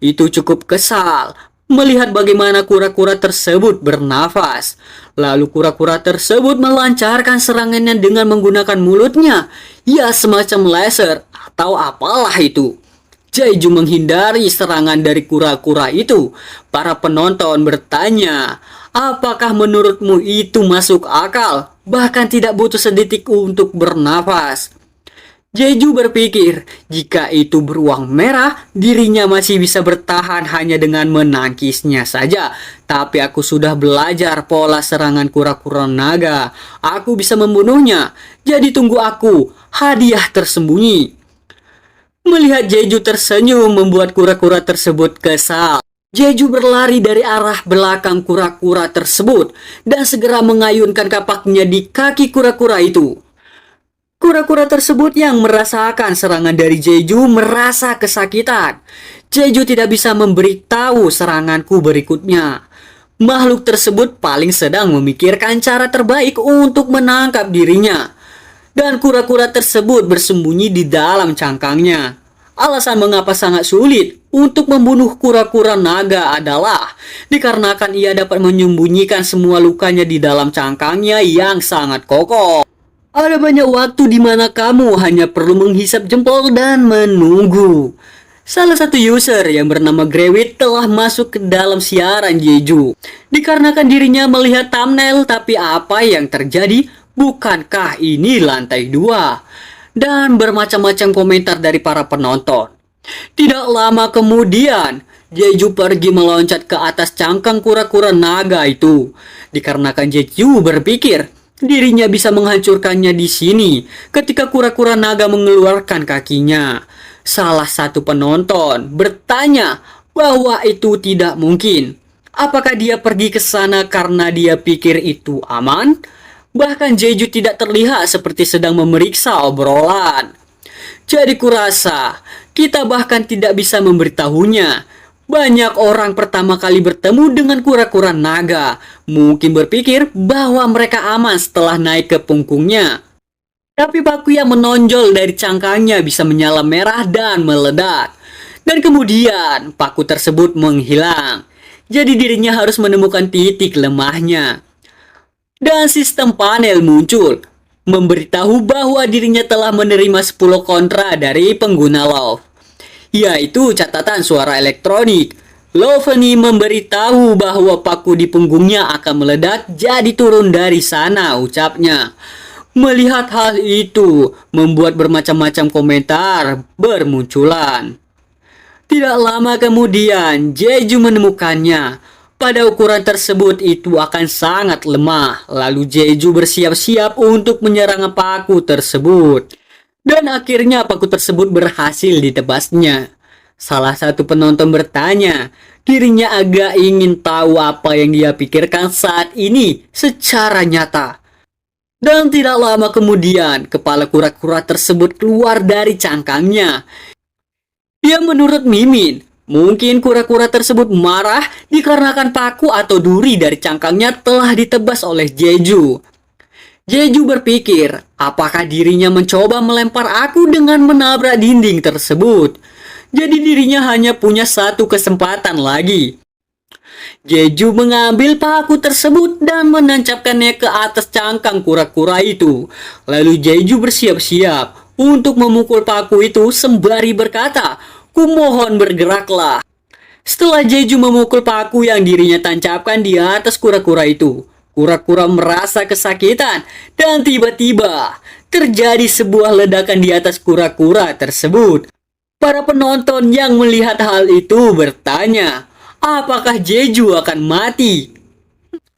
Itu cukup kesal melihat bagaimana kura-kura tersebut bernafas. Lalu kura-kura tersebut melancarkan serangannya dengan menggunakan mulutnya. Ya, semacam laser atau apalah itu. Jaiju menghindari serangan dari kura-kura itu. Para penonton bertanya, apakah menurutmu itu masuk akal? Bahkan tidak butuh sedetik untuk bernafas. Jaiju berpikir, jika itu beruang merah, dirinya masih bisa bertahan hanya dengan menangkisnya saja. Tapi aku sudah belajar pola serangan kura-kura naga. Aku bisa membunuhnya. Jadi tunggu aku, hadiah tersembunyi. Melihat Jeju tersenyum membuat kura-kura tersebut kesal. Jeju berlari dari arah belakang kura-kura tersebut dan segera mengayunkan kapaknya di kaki kura-kura itu. Kura-kura tersebut yang merasakan serangan dari Jeju merasa kesakitan. Jeju tidak bisa memberitahu seranganku berikutnya. Makhluk tersebut paling sedang memikirkan cara terbaik untuk menangkap dirinya. Dan kura-kura tersebut bersembunyi di dalam cangkangnya. Alasan mengapa sangat sulit untuk membunuh kura-kura naga adalah dikarenakan ia dapat menyembunyikan semua lukanya di dalam cangkangnya yang sangat kokoh. Ada banyak waktu di mana kamu hanya perlu menghisap jempol dan menunggu. Salah satu user yang bernama Grewit telah masuk ke dalam siaran Jeju. Dikarenakan dirinya melihat thumbnail, tapi apa yang terjadi? Bukankah ini lantai 2? Dan bermacam-macam komentar dari para penonton. Tidak lama kemudian, Jeju pergi meloncat ke atas cangkang kura-kura naga itu. Dikarenakan Jeju berpikir dirinya bisa menghancurkannya di sini ketika kura-kura naga mengeluarkan kakinya. Salah satu penonton bertanya bahwa itu tidak mungkin. Apakah dia pergi ke sana karena dia pikir itu aman? Bahkan Jeju tidak terlihat seperti sedang memeriksa obrolan. Jadi kurasa kita bahkan tidak bisa memberitahunya. Banyak orang pertama kali bertemu dengan kura-kura naga mungkin berpikir bahwa mereka aman setelah naik ke punggungnya. Tapi paku yang menonjol dari cangkangnya bisa menyala merah dan meledak. Dan kemudian paku tersebut menghilang. Jadi dirinya harus menemukan titik lemahnya. Dan sistem panel muncul, memberitahu bahwa dirinya telah menerima 10 kontra dari pengguna Love, yaitu catatan suara elektronik. Loveni memberitahu bahwa paku di punggungnya akan meledak, jadi turun dari sana, ucapnya. Melihat hal itu, membuat bermacam-macam komentar bermunculan. Tidak lama kemudian, Jeju menemukannya. Pada ukuran tersebut itu akan sangat lemah. Lalu Jeju bersiap-siap untuk menyerang paku tersebut. Dan akhirnya paku tersebut berhasil ditebasnya. Salah satu penonton bertanya, dirinya agak ingin tahu apa yang dia pikirkan saat ini secara nyata. Dan tidak lama kemudian, kepala kura-kura tersebut keluar dari cangkangnya. Ya menurut Mimin, mungkin kura-kura tersebut marah dikarenakan paku atau duri dari cangkangnya telah ditebas oleh Jeju. Jeju berpikir, apakah dirinya mencoba melempar aku dengan menabrak dinding tersebut? Jadi dirinya hanya punya satu kesempatan lagi. Jeju mengambil paku tersebut dan menancapkannya ke atas cangkang kura-kura itu. Lalu Jeju bersiap-siap untuk memukul paku itu sembari berkata, "Kumohon bergeraklah." Setelah Jeju memukul paku yang dirinya tancapkan di atas kura-kura itu, kura-kura merasa kesakitan dan tiba-tiba terjadi sebuah ledakan di atas kura-kura tersebut. Para penonton yang melihat hal itu bertanya, apakah Jeju akan mati?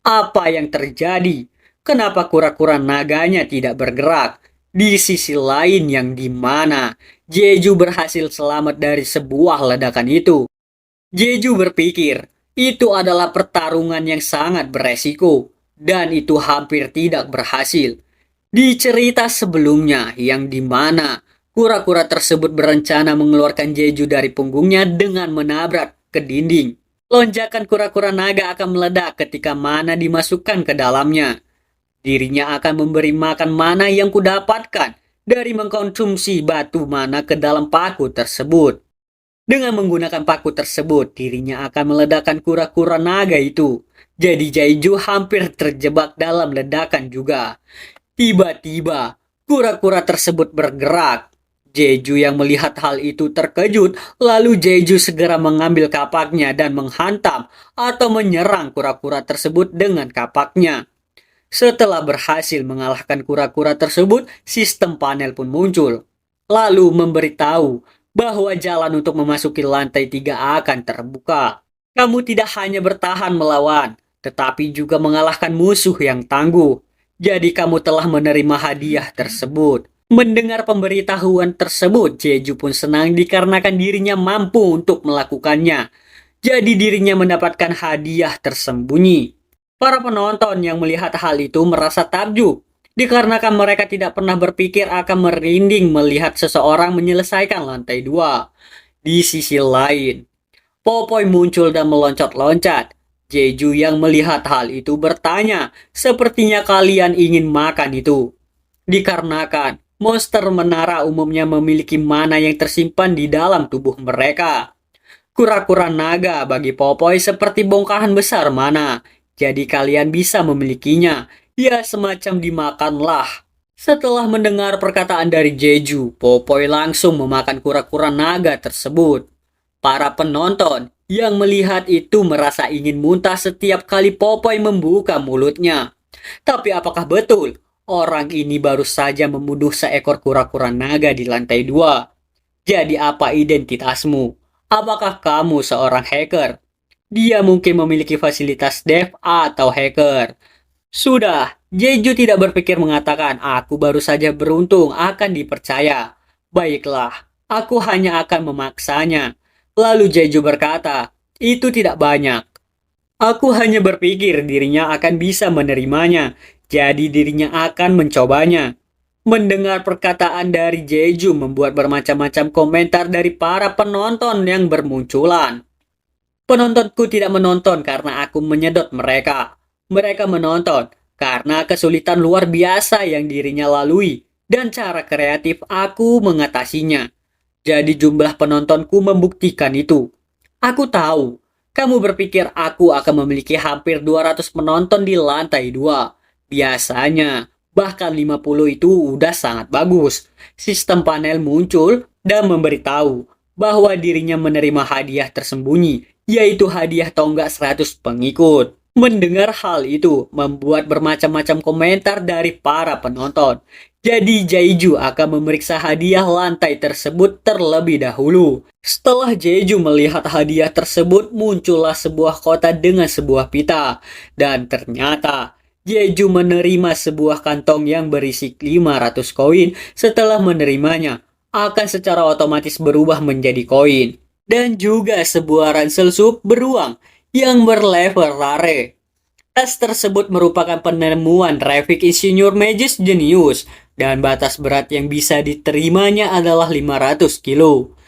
Apa yang terjadi? Kenapa kura-kura naganya tidak bergerak? Di sisi lain yang dimana Jeju berhasil selamat dari sebuah ledakan itu. Jeju berpikir, itu adalah pertarungan yang sangat beresiko, dan itu hampir tidak berhasil. Di cerita sebelumnya yang dimana kura-kura tersebut berencana mengeluarkan Jeju dari punggungnya dengan menabrak ke dinding. Lonjakan kura-kura naga akan meledak ketika mana dimasukkan ke dalamnya. Dirinya akan memberi makan mana yang kudapatkan dari mengkonsumsi batu mana ke dalam paku tersebut. Dengan menggunakan paku tersebut, dirinya akan meledakkan kura-kura naga itu. Jadi Jeju hampir terjebak dalam ledakan juga. Tiba-tiba, kura-kura tersebut bergerak. Jeju yang melihat hal itu terkejut, lalu Jeju segera mengambil kapaknya dan menghantam atau menyerang kura-kura tersebut dengan kapaknya. Setelah berhasil mengalahkan kura-kura tersebut, sistem panel pun muncul. Lalu memberitahu bahwa jalan untuk memasuki lantai 3 akan terbuka. Kamu tidak hanya bertahan melawan, tetapi juga mengalahkan musuh yang tangguh. Jadi kamu telah menerima hadiah tersebut. Mendengar pemberitahuan tersebut, Jeju pun senang dikarenakan dirinya mampu untuk melakukannya. Jadi dirinya mendapatkan hadiah tersembunyi. Para penonton yang melihat hal itu merasa takjub, dikarenakan mereka tidak pernah berpikir akan merinding melihat seseorang menyelesaikan lantai 2. Di sisi lain, Popoy muncul dan meloncat-loncat. Jeju yang melihat hal itu bertanya, sepertinya kalian ingin makan itu. Dikarenakan monster menara umumnya memiliki mana yang tersimpan di dalam tubuh mereka. Kura-kura naga bagi Popoy seperti bongkahan besar mana. Jadi kalian bisa memilikinya. Ya semacam dimakanlah. Setelah mendengar perkataan dari Jeju, Popoy langsung memakan kura-kura naga tersebut. Para penonton yang melihat itu merasa ingin muntah setiap kali Popoy membuka mulutnya. Tapi apakah betul orang ini baru saja membunuh seekor kura-kura naga di lantai 2? Jadi apa identitasmu? Apakah kamu seorang hacker? Dia mungkin memiliki fasilitas dev atau hacker. Sudah, Jeju tidak berpikir mengatakan, aku baru saja beruntung akan dipercaya. Baiklah, aku hanya akan memaksanya. Lalu Jeju berkata, itu tidak banyak. Aku hanya berpikir dirinya akan bisa menerimanya, jadi dirinya akan mencobanya. Mendengar perkataan dari Jeju membuat bermacam-macam komentar dari para penonton yang bermunculan. Penontonku tidak menonton karena aku menyedot mereka. Mereka menonton karena kesulitan luar biasa yang dirinya lalui dan cara kreatif aku mengatasinya. Jadi jumlah penontonku membuktikan itu. Aku tahu, kamu berpikir aku akan memiliki hampir 200 penonton di lantai 2. Biasanya, bahkan 50 itu udah sangat bagus. Sistem panel muncul dan memberitahu bahwa dirinya menerima hadiah tersembunyi, yaitu hadiah tonggak 100 pengikut. Mendengar hal itu membuat bermacam-macam komentar dari para penonton. Jadi Jeju akan memeriksa hadiah lantai tersebut terlebih dahulu. Setelah Jeju melihat hadiah tersebut, muncullah sebuah kotak dengan sebuah pita. Dan ternyata Jeju menerima sebuah kantong yang berisi 500 koin. Setelah menerimanya, akan secara otomatis berubah menjadi koin. Dan juga sebuah ransel sup beruang yang berlevel rare. Tes tersebut merupakan penemuan Revik Insinyur Magis Genius dan batas berat yang bisa diterimanya adalah 500 kilo.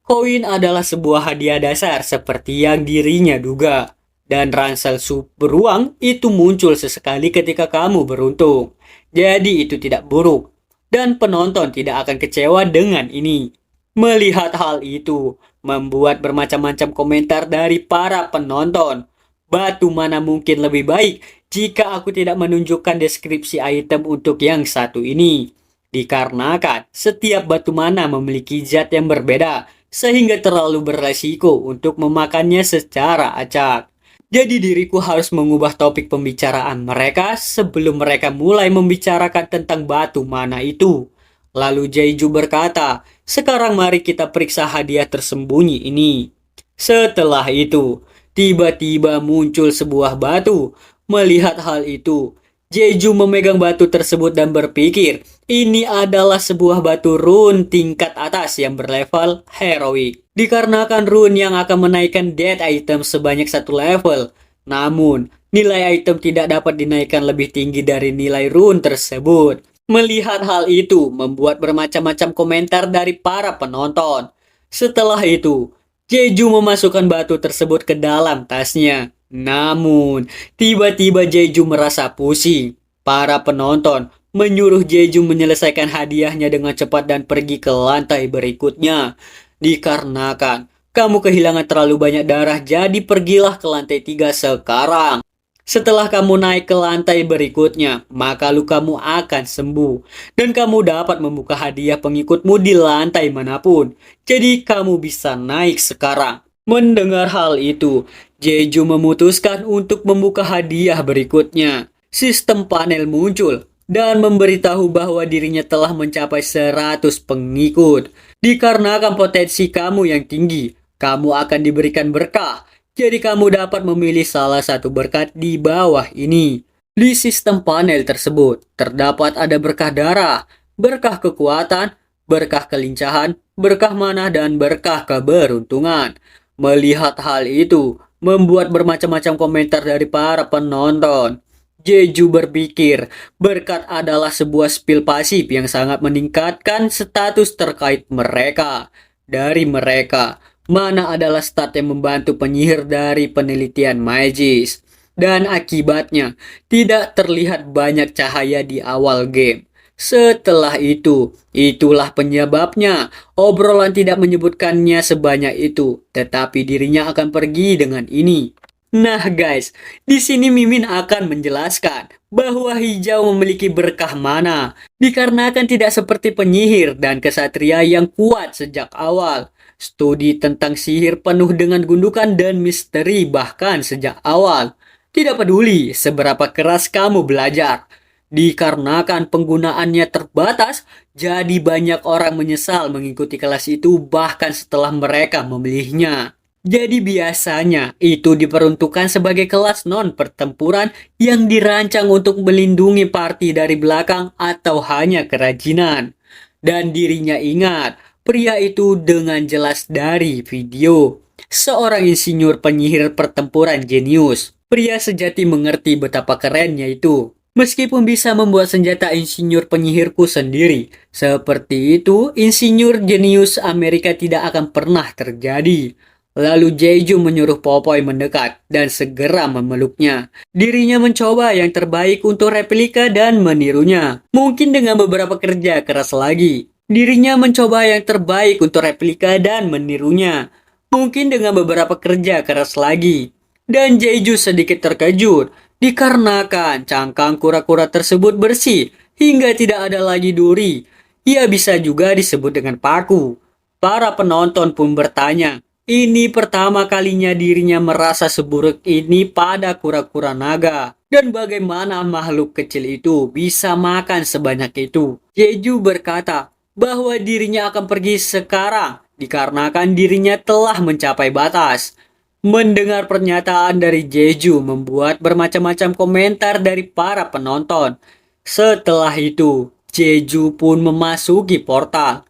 Koin adalah sebuah hadiah dasar seperti yang dirinya duga. Dan ransel sup beruang itu muncul sesekali ketika kamu beruntung. Jadi itu tidak buruk. Dan penonton tidak akan kecewa dengan ini. Melihat hal itu, membuat bermacam-macam komentar dari para penonton. Batu mana mungkin lebih baik jika aku tidak menunjukkan deskripsi item untuk yang satu ini? Dikarenakan setiap batu mana memiliki zat yang berbeda, sehingga terlalu beresiko untuk memakannya secara acak. Jadi diriku harus mengubah topik pembicaraan mereka sebelum mereka mulai membicarakan tentang batu mana itu. Lalu Jeju berkata, sekarang mari kita periksa hadiah tersembunyi ini. Setelah itu, tiba-tiba muncul sebuah batu. Melihat hal itu, Jeju memegang batu tersebut dan berpikir, ini adalah sebuah batu rune tingkat atas yang berlevel heroik. Dikarenakan rune yang akan menaikkan dead item sebanyak satu level. Namun, nilai item tidak dapat dinaikkan lebih tinggi dari nilai rune tersebut. Melihat hal itu membuat bermacam-macam komentar dari para penonton. Setelah itu, Jeju memasukkan batu tersebut ke dalam tasnya. Namun, tiba-tiba Jeju merasa pusing. Para penonton menyuruh Jeju menyelesaikan hadiahnya dengan cepat dan pergi ke lantai berikutnya. Dikarenakan kamu kehilangan terlalu banyak darah, jadi pergilah ke lantai 3 sekarang. Setelah kamu naik ke lantai berikutnya, maka lukamu akan sembuh. Dan kamu dapat membuka hadiah pengikutmu di lantai manapun. Jadi kamu bisa naik sekarang. Mendengar hal itu, Jeju memutuskan untuk membuka hadiah berikutnya. Sistem panel muncul dan memberitahu bahwa dirinya telah mencapai 100 pengikut. Dikarenakan potensi kamu yang tinggi, kamu akan diberikan berkah. Jadi kamu dapat memilih salah satu berkat di bawah ini. Di sistem panel tersebut, terdapat ada berkah darah, berkah kekuatan, berkah kelincahan, berkah manah, dan berkah keberuntungan. Melihat hal itu, membuat bermacam-macam komentar dari para penonton. Jeju berpikir, berkat adalah sebuah spil pasif yang sangat meningkatkan status terkait mereka. Dari mereka, mana adalah stat yang membantu penyihir dari penelitian magis. Dan akibatnya, tidak terlihat banyak cahaya di awal game. Setelah itu, itulah penyebabnya. Obrolan tidak menyebutkannya sebanyak itu, tetapi dirinya akan pergi dengan ini. Nah guys, di sini Mimin akan menjelaskan bahwa hijau memiliki berkah mana, dikarenakan tidak seperti penyihir dan kesatria yang kuat sejak awal. Studi tentang sihir penuh dengan gundukan dan misteri bahkan sejak awal. Tidak peduli seberapa keras kamu belajar. Dikarenakan penggunaannya terbatas, jadi banyak orang menyesal mengikuti kelas itu bahkan setelah mereka memilihnya. Jadi biasanya itu diperuntukkan sebagai kelas non-pertempuran yang dirancang untuk melindungi party dari belakang atau hanya kerajinan. Dan dirinya ingat, pria itu dengan jelas dari video. Seorang insinyur penyihir pertempuran jenius. Pria sejati mengerti betapa kerennya itu. Meskipun bisa membuat senjata insinyur penyihirku sendiri, seperti itu insinyur jenius Amerika tidak akan pernah terjadi. Lalu Jeju menyuruh Popoy mendekat dan segera memeluknya. Dirinya mencoba yang terbaik untuk replika dan menirunya. Mungkin dengan beberapa kerja keras lagi. Dirinya mencoba yang terbaik untuk replika dan menirunya. Mungkin dengan beberapa kerja keras lagi. Dan Jeju sedikit terkejut. Dikarenakan cangkang kura-kura tersebut bersih hingga tidak ada lagi duri. Ia bisa juga disebut dengan paku. Para penonton pun bertanya, ini pertama kalinya dirinya merasa seburuk ini pada kura-kura naga. Dan bagaimana makhluk kecil itu bisa makan sebanyak itu? Jeju berkata bahwa dirinya akan pergi sekarang dikarenakan dirinya telah mencapai batas. Mendengar pernyataan dari Jeju membuat bermacam-macam komentar dari para penonton. Setelah itu, Jeju pun memasuki portal.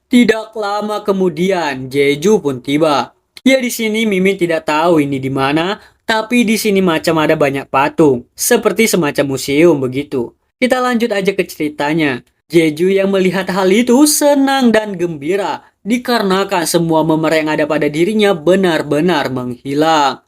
Tidak lama kemudian, Jeju pun tiba. Ya di sini Mimin tidak tahu ini di mana, tapi di sini macam ada banyak patung, seperti semacam museum begitu. Kita lanjut aja ke ceritanya. Jeju yang melihat hal itu senang dan gembira dikarenakan semua memer yang ada pada dirinya benar-benar menghilang.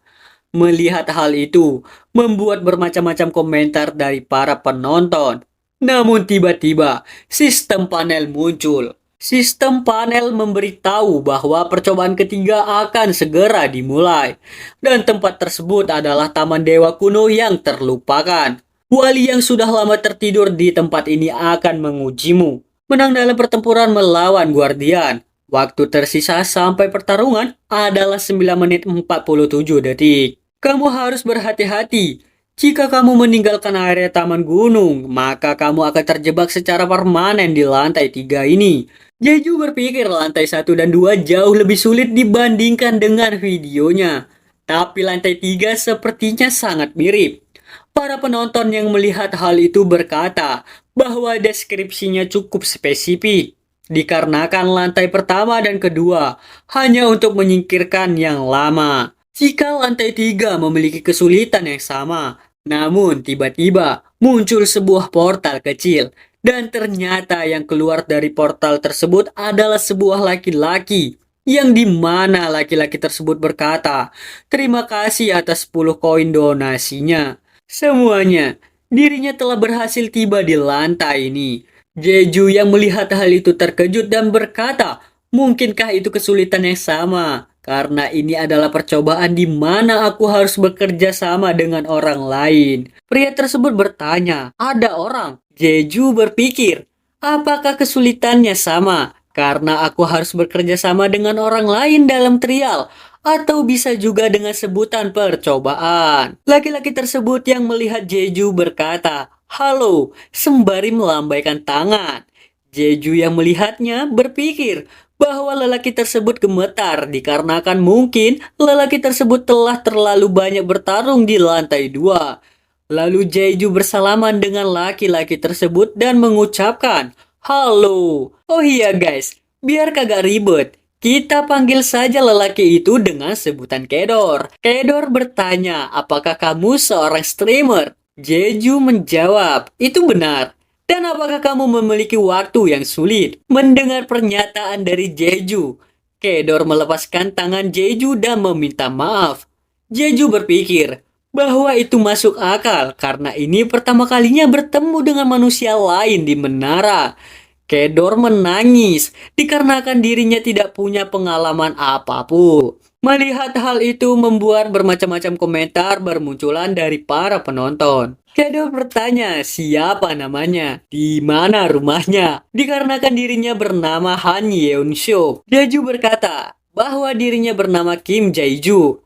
Melihat hal itu, membuat bermacam-macam komentar dari para penonton. Namun tiba-tiba, sistem panel muncul. Sistem panel memberitahu bahwa percobaan ketiga akan segera dimulai. Dan tempat tersebut adalah Taman Dewa Kuno yang terlupakan. Wali yang sudah lama tertidur di tempat ini akan mengujimu. Menang dalam pertempuran melawan Guardian. Waktu tersisa sampai pertarungan adalah 9 menit 47 detik. Kamu harus berhati-hati. Jika kamu meninggalkan area taman gunung, maka kamu akan terjebak secara permanen di lantai 3 ini. Jeju berpikir lantai 1 dan 2 jauh lebih sulit dibandingkan dengan videonya. Tapi lantai 3 sepertinya sangat mirip. Para penonton yang melihat hal itu berkata bahwa deskripsinya cukup spesifik. Dikarenakan lantai pertama dan kedua hanya untuk menyingkirkan yang lama. Jika lantai 3 memiliki kesulitan yang sama, namun tiba-tiba muncul sebuah portal kecil. Dan ternyata yang keluar dari portal tersebut adalah sebuah laki-laki. Yang dimana laki-laki tersebut berkata, terima kasih atas 10 koin donasinya. Semuanya, dirinya telah berhasil tiba di lantai ini. Jeju yang melihat hal itu terkejut dan berkata, mungkinkah itu kesulitan yang sama? Karena ini adalah percobaan di mana aku harus bekerja sama dengan orang lain. Pria tersebut bertanya, ada orang? Jeju berpikir, apakah kesulitannya sama? Karena aku harus bekerja sama dengan orang lain dalam trial. Atau bisa juga dengan sebutan percobaan. Laki-laki tersebut yang melihat Jeju berkata, halo, sembari melambaikan tangan. Jeju yang melihatnya berpikir bahwa lelaki tersebut gemetar dikarenakan mungkin lelaki tersebut telah terlalu banyak bertarung di lantai 2. Lalu Jeju bersalaman dengan laki-laki tersebut dan mengucapkan, "Halo." Oh iya guys, biar kagak ribet, kita panggil saja lelaki itu dengan sebutan Kedor. Kedor bertanya, "Apakah kamu seorang streamer?" Jeju menjawab, "Itu benar." Dan apakah kamu memiliki waktu yang sulit? Mendengar pernyataan dari Jeju, Kedor melepaskan tangan Jeju dan meminta maaf. Jeju berpikir bahwa itu masuk akal karena ini pertama kalinya bertemu dengan manusia lain di menara. Kedor menangis dikarenakan dirinya tidak punya pengalaman apapun. Melihat hal itu membuat bermacam-macam komentar bermunculan dari para penonton. Kedor bertanya siapa namanya, di mana rumahnya, dikarenakan dirinya bernama Han Yeon Sho. Jeju berkata bahwa dirinya bernama Kim Jae-ju.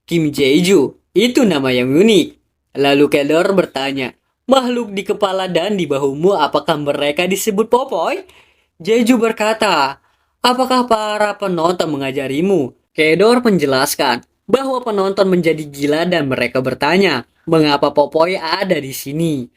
Kim Jae-ju, itu nama yang unik. Lalu Kedor bertanya, "Makhluk di kepala dan di bahumu, apakah mereka disebut Popoy?" Jeju berkata, "Apakah para penonton mengajarimu?" Kedor menjelaskan bahwa penonton menjadi gila dan mereka bertanya, "Mengapa Popoy ada di sini?"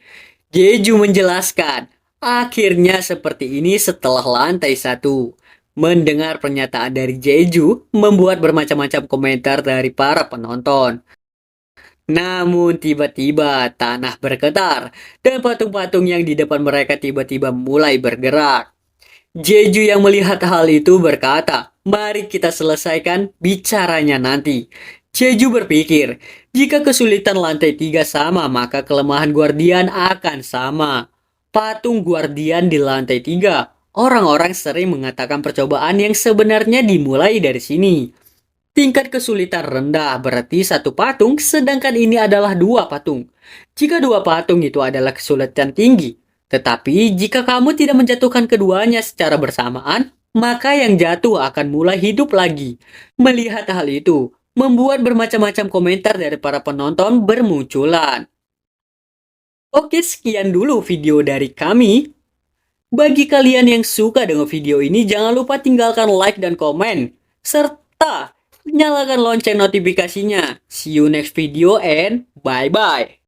Jeju menjelaskan, akhirnya seperti ini setelah lantai 1. Mendengar pernyataan dari Jeju membuat bermacam-macam komentar dari para penonton. Namun tiba-tiba tanah bergetar dan patung-patung yang di depan mereka tiba-tiba mulai bergerak. Jeju yang melihat hal itu berkata, "Mari kita selesaikan bicaranya nanti." Jeju berpikir, jika kesulitan lantai 3 sama, maka kelemahan Guardian akan sama. Patung Guardian di lantai 3. Orang-orang sering mengatakan percobaan yang sebenarnya dimulai dari sini. Tingkat kesulitan rendah berarti satu patung, sedangkan ini adalah dua patung. Jika dua patung itu adalah kesulitan tinggi, tetapi jika kamu tidak menjatuhkan keduanya secara bersamaan, maka yang jatuh akan mulai hidup lagi. Melihat hal itu, membuat bermacam-macam komentar dari para penonton bermunculan. Oke, sekian dulu video dari kami. Bagi kalian yang suka dengan video ini, jangan lupa tinggalkan like dan komen, serta nyalakan lonceng notifikasinya. See you next video and bye-bye.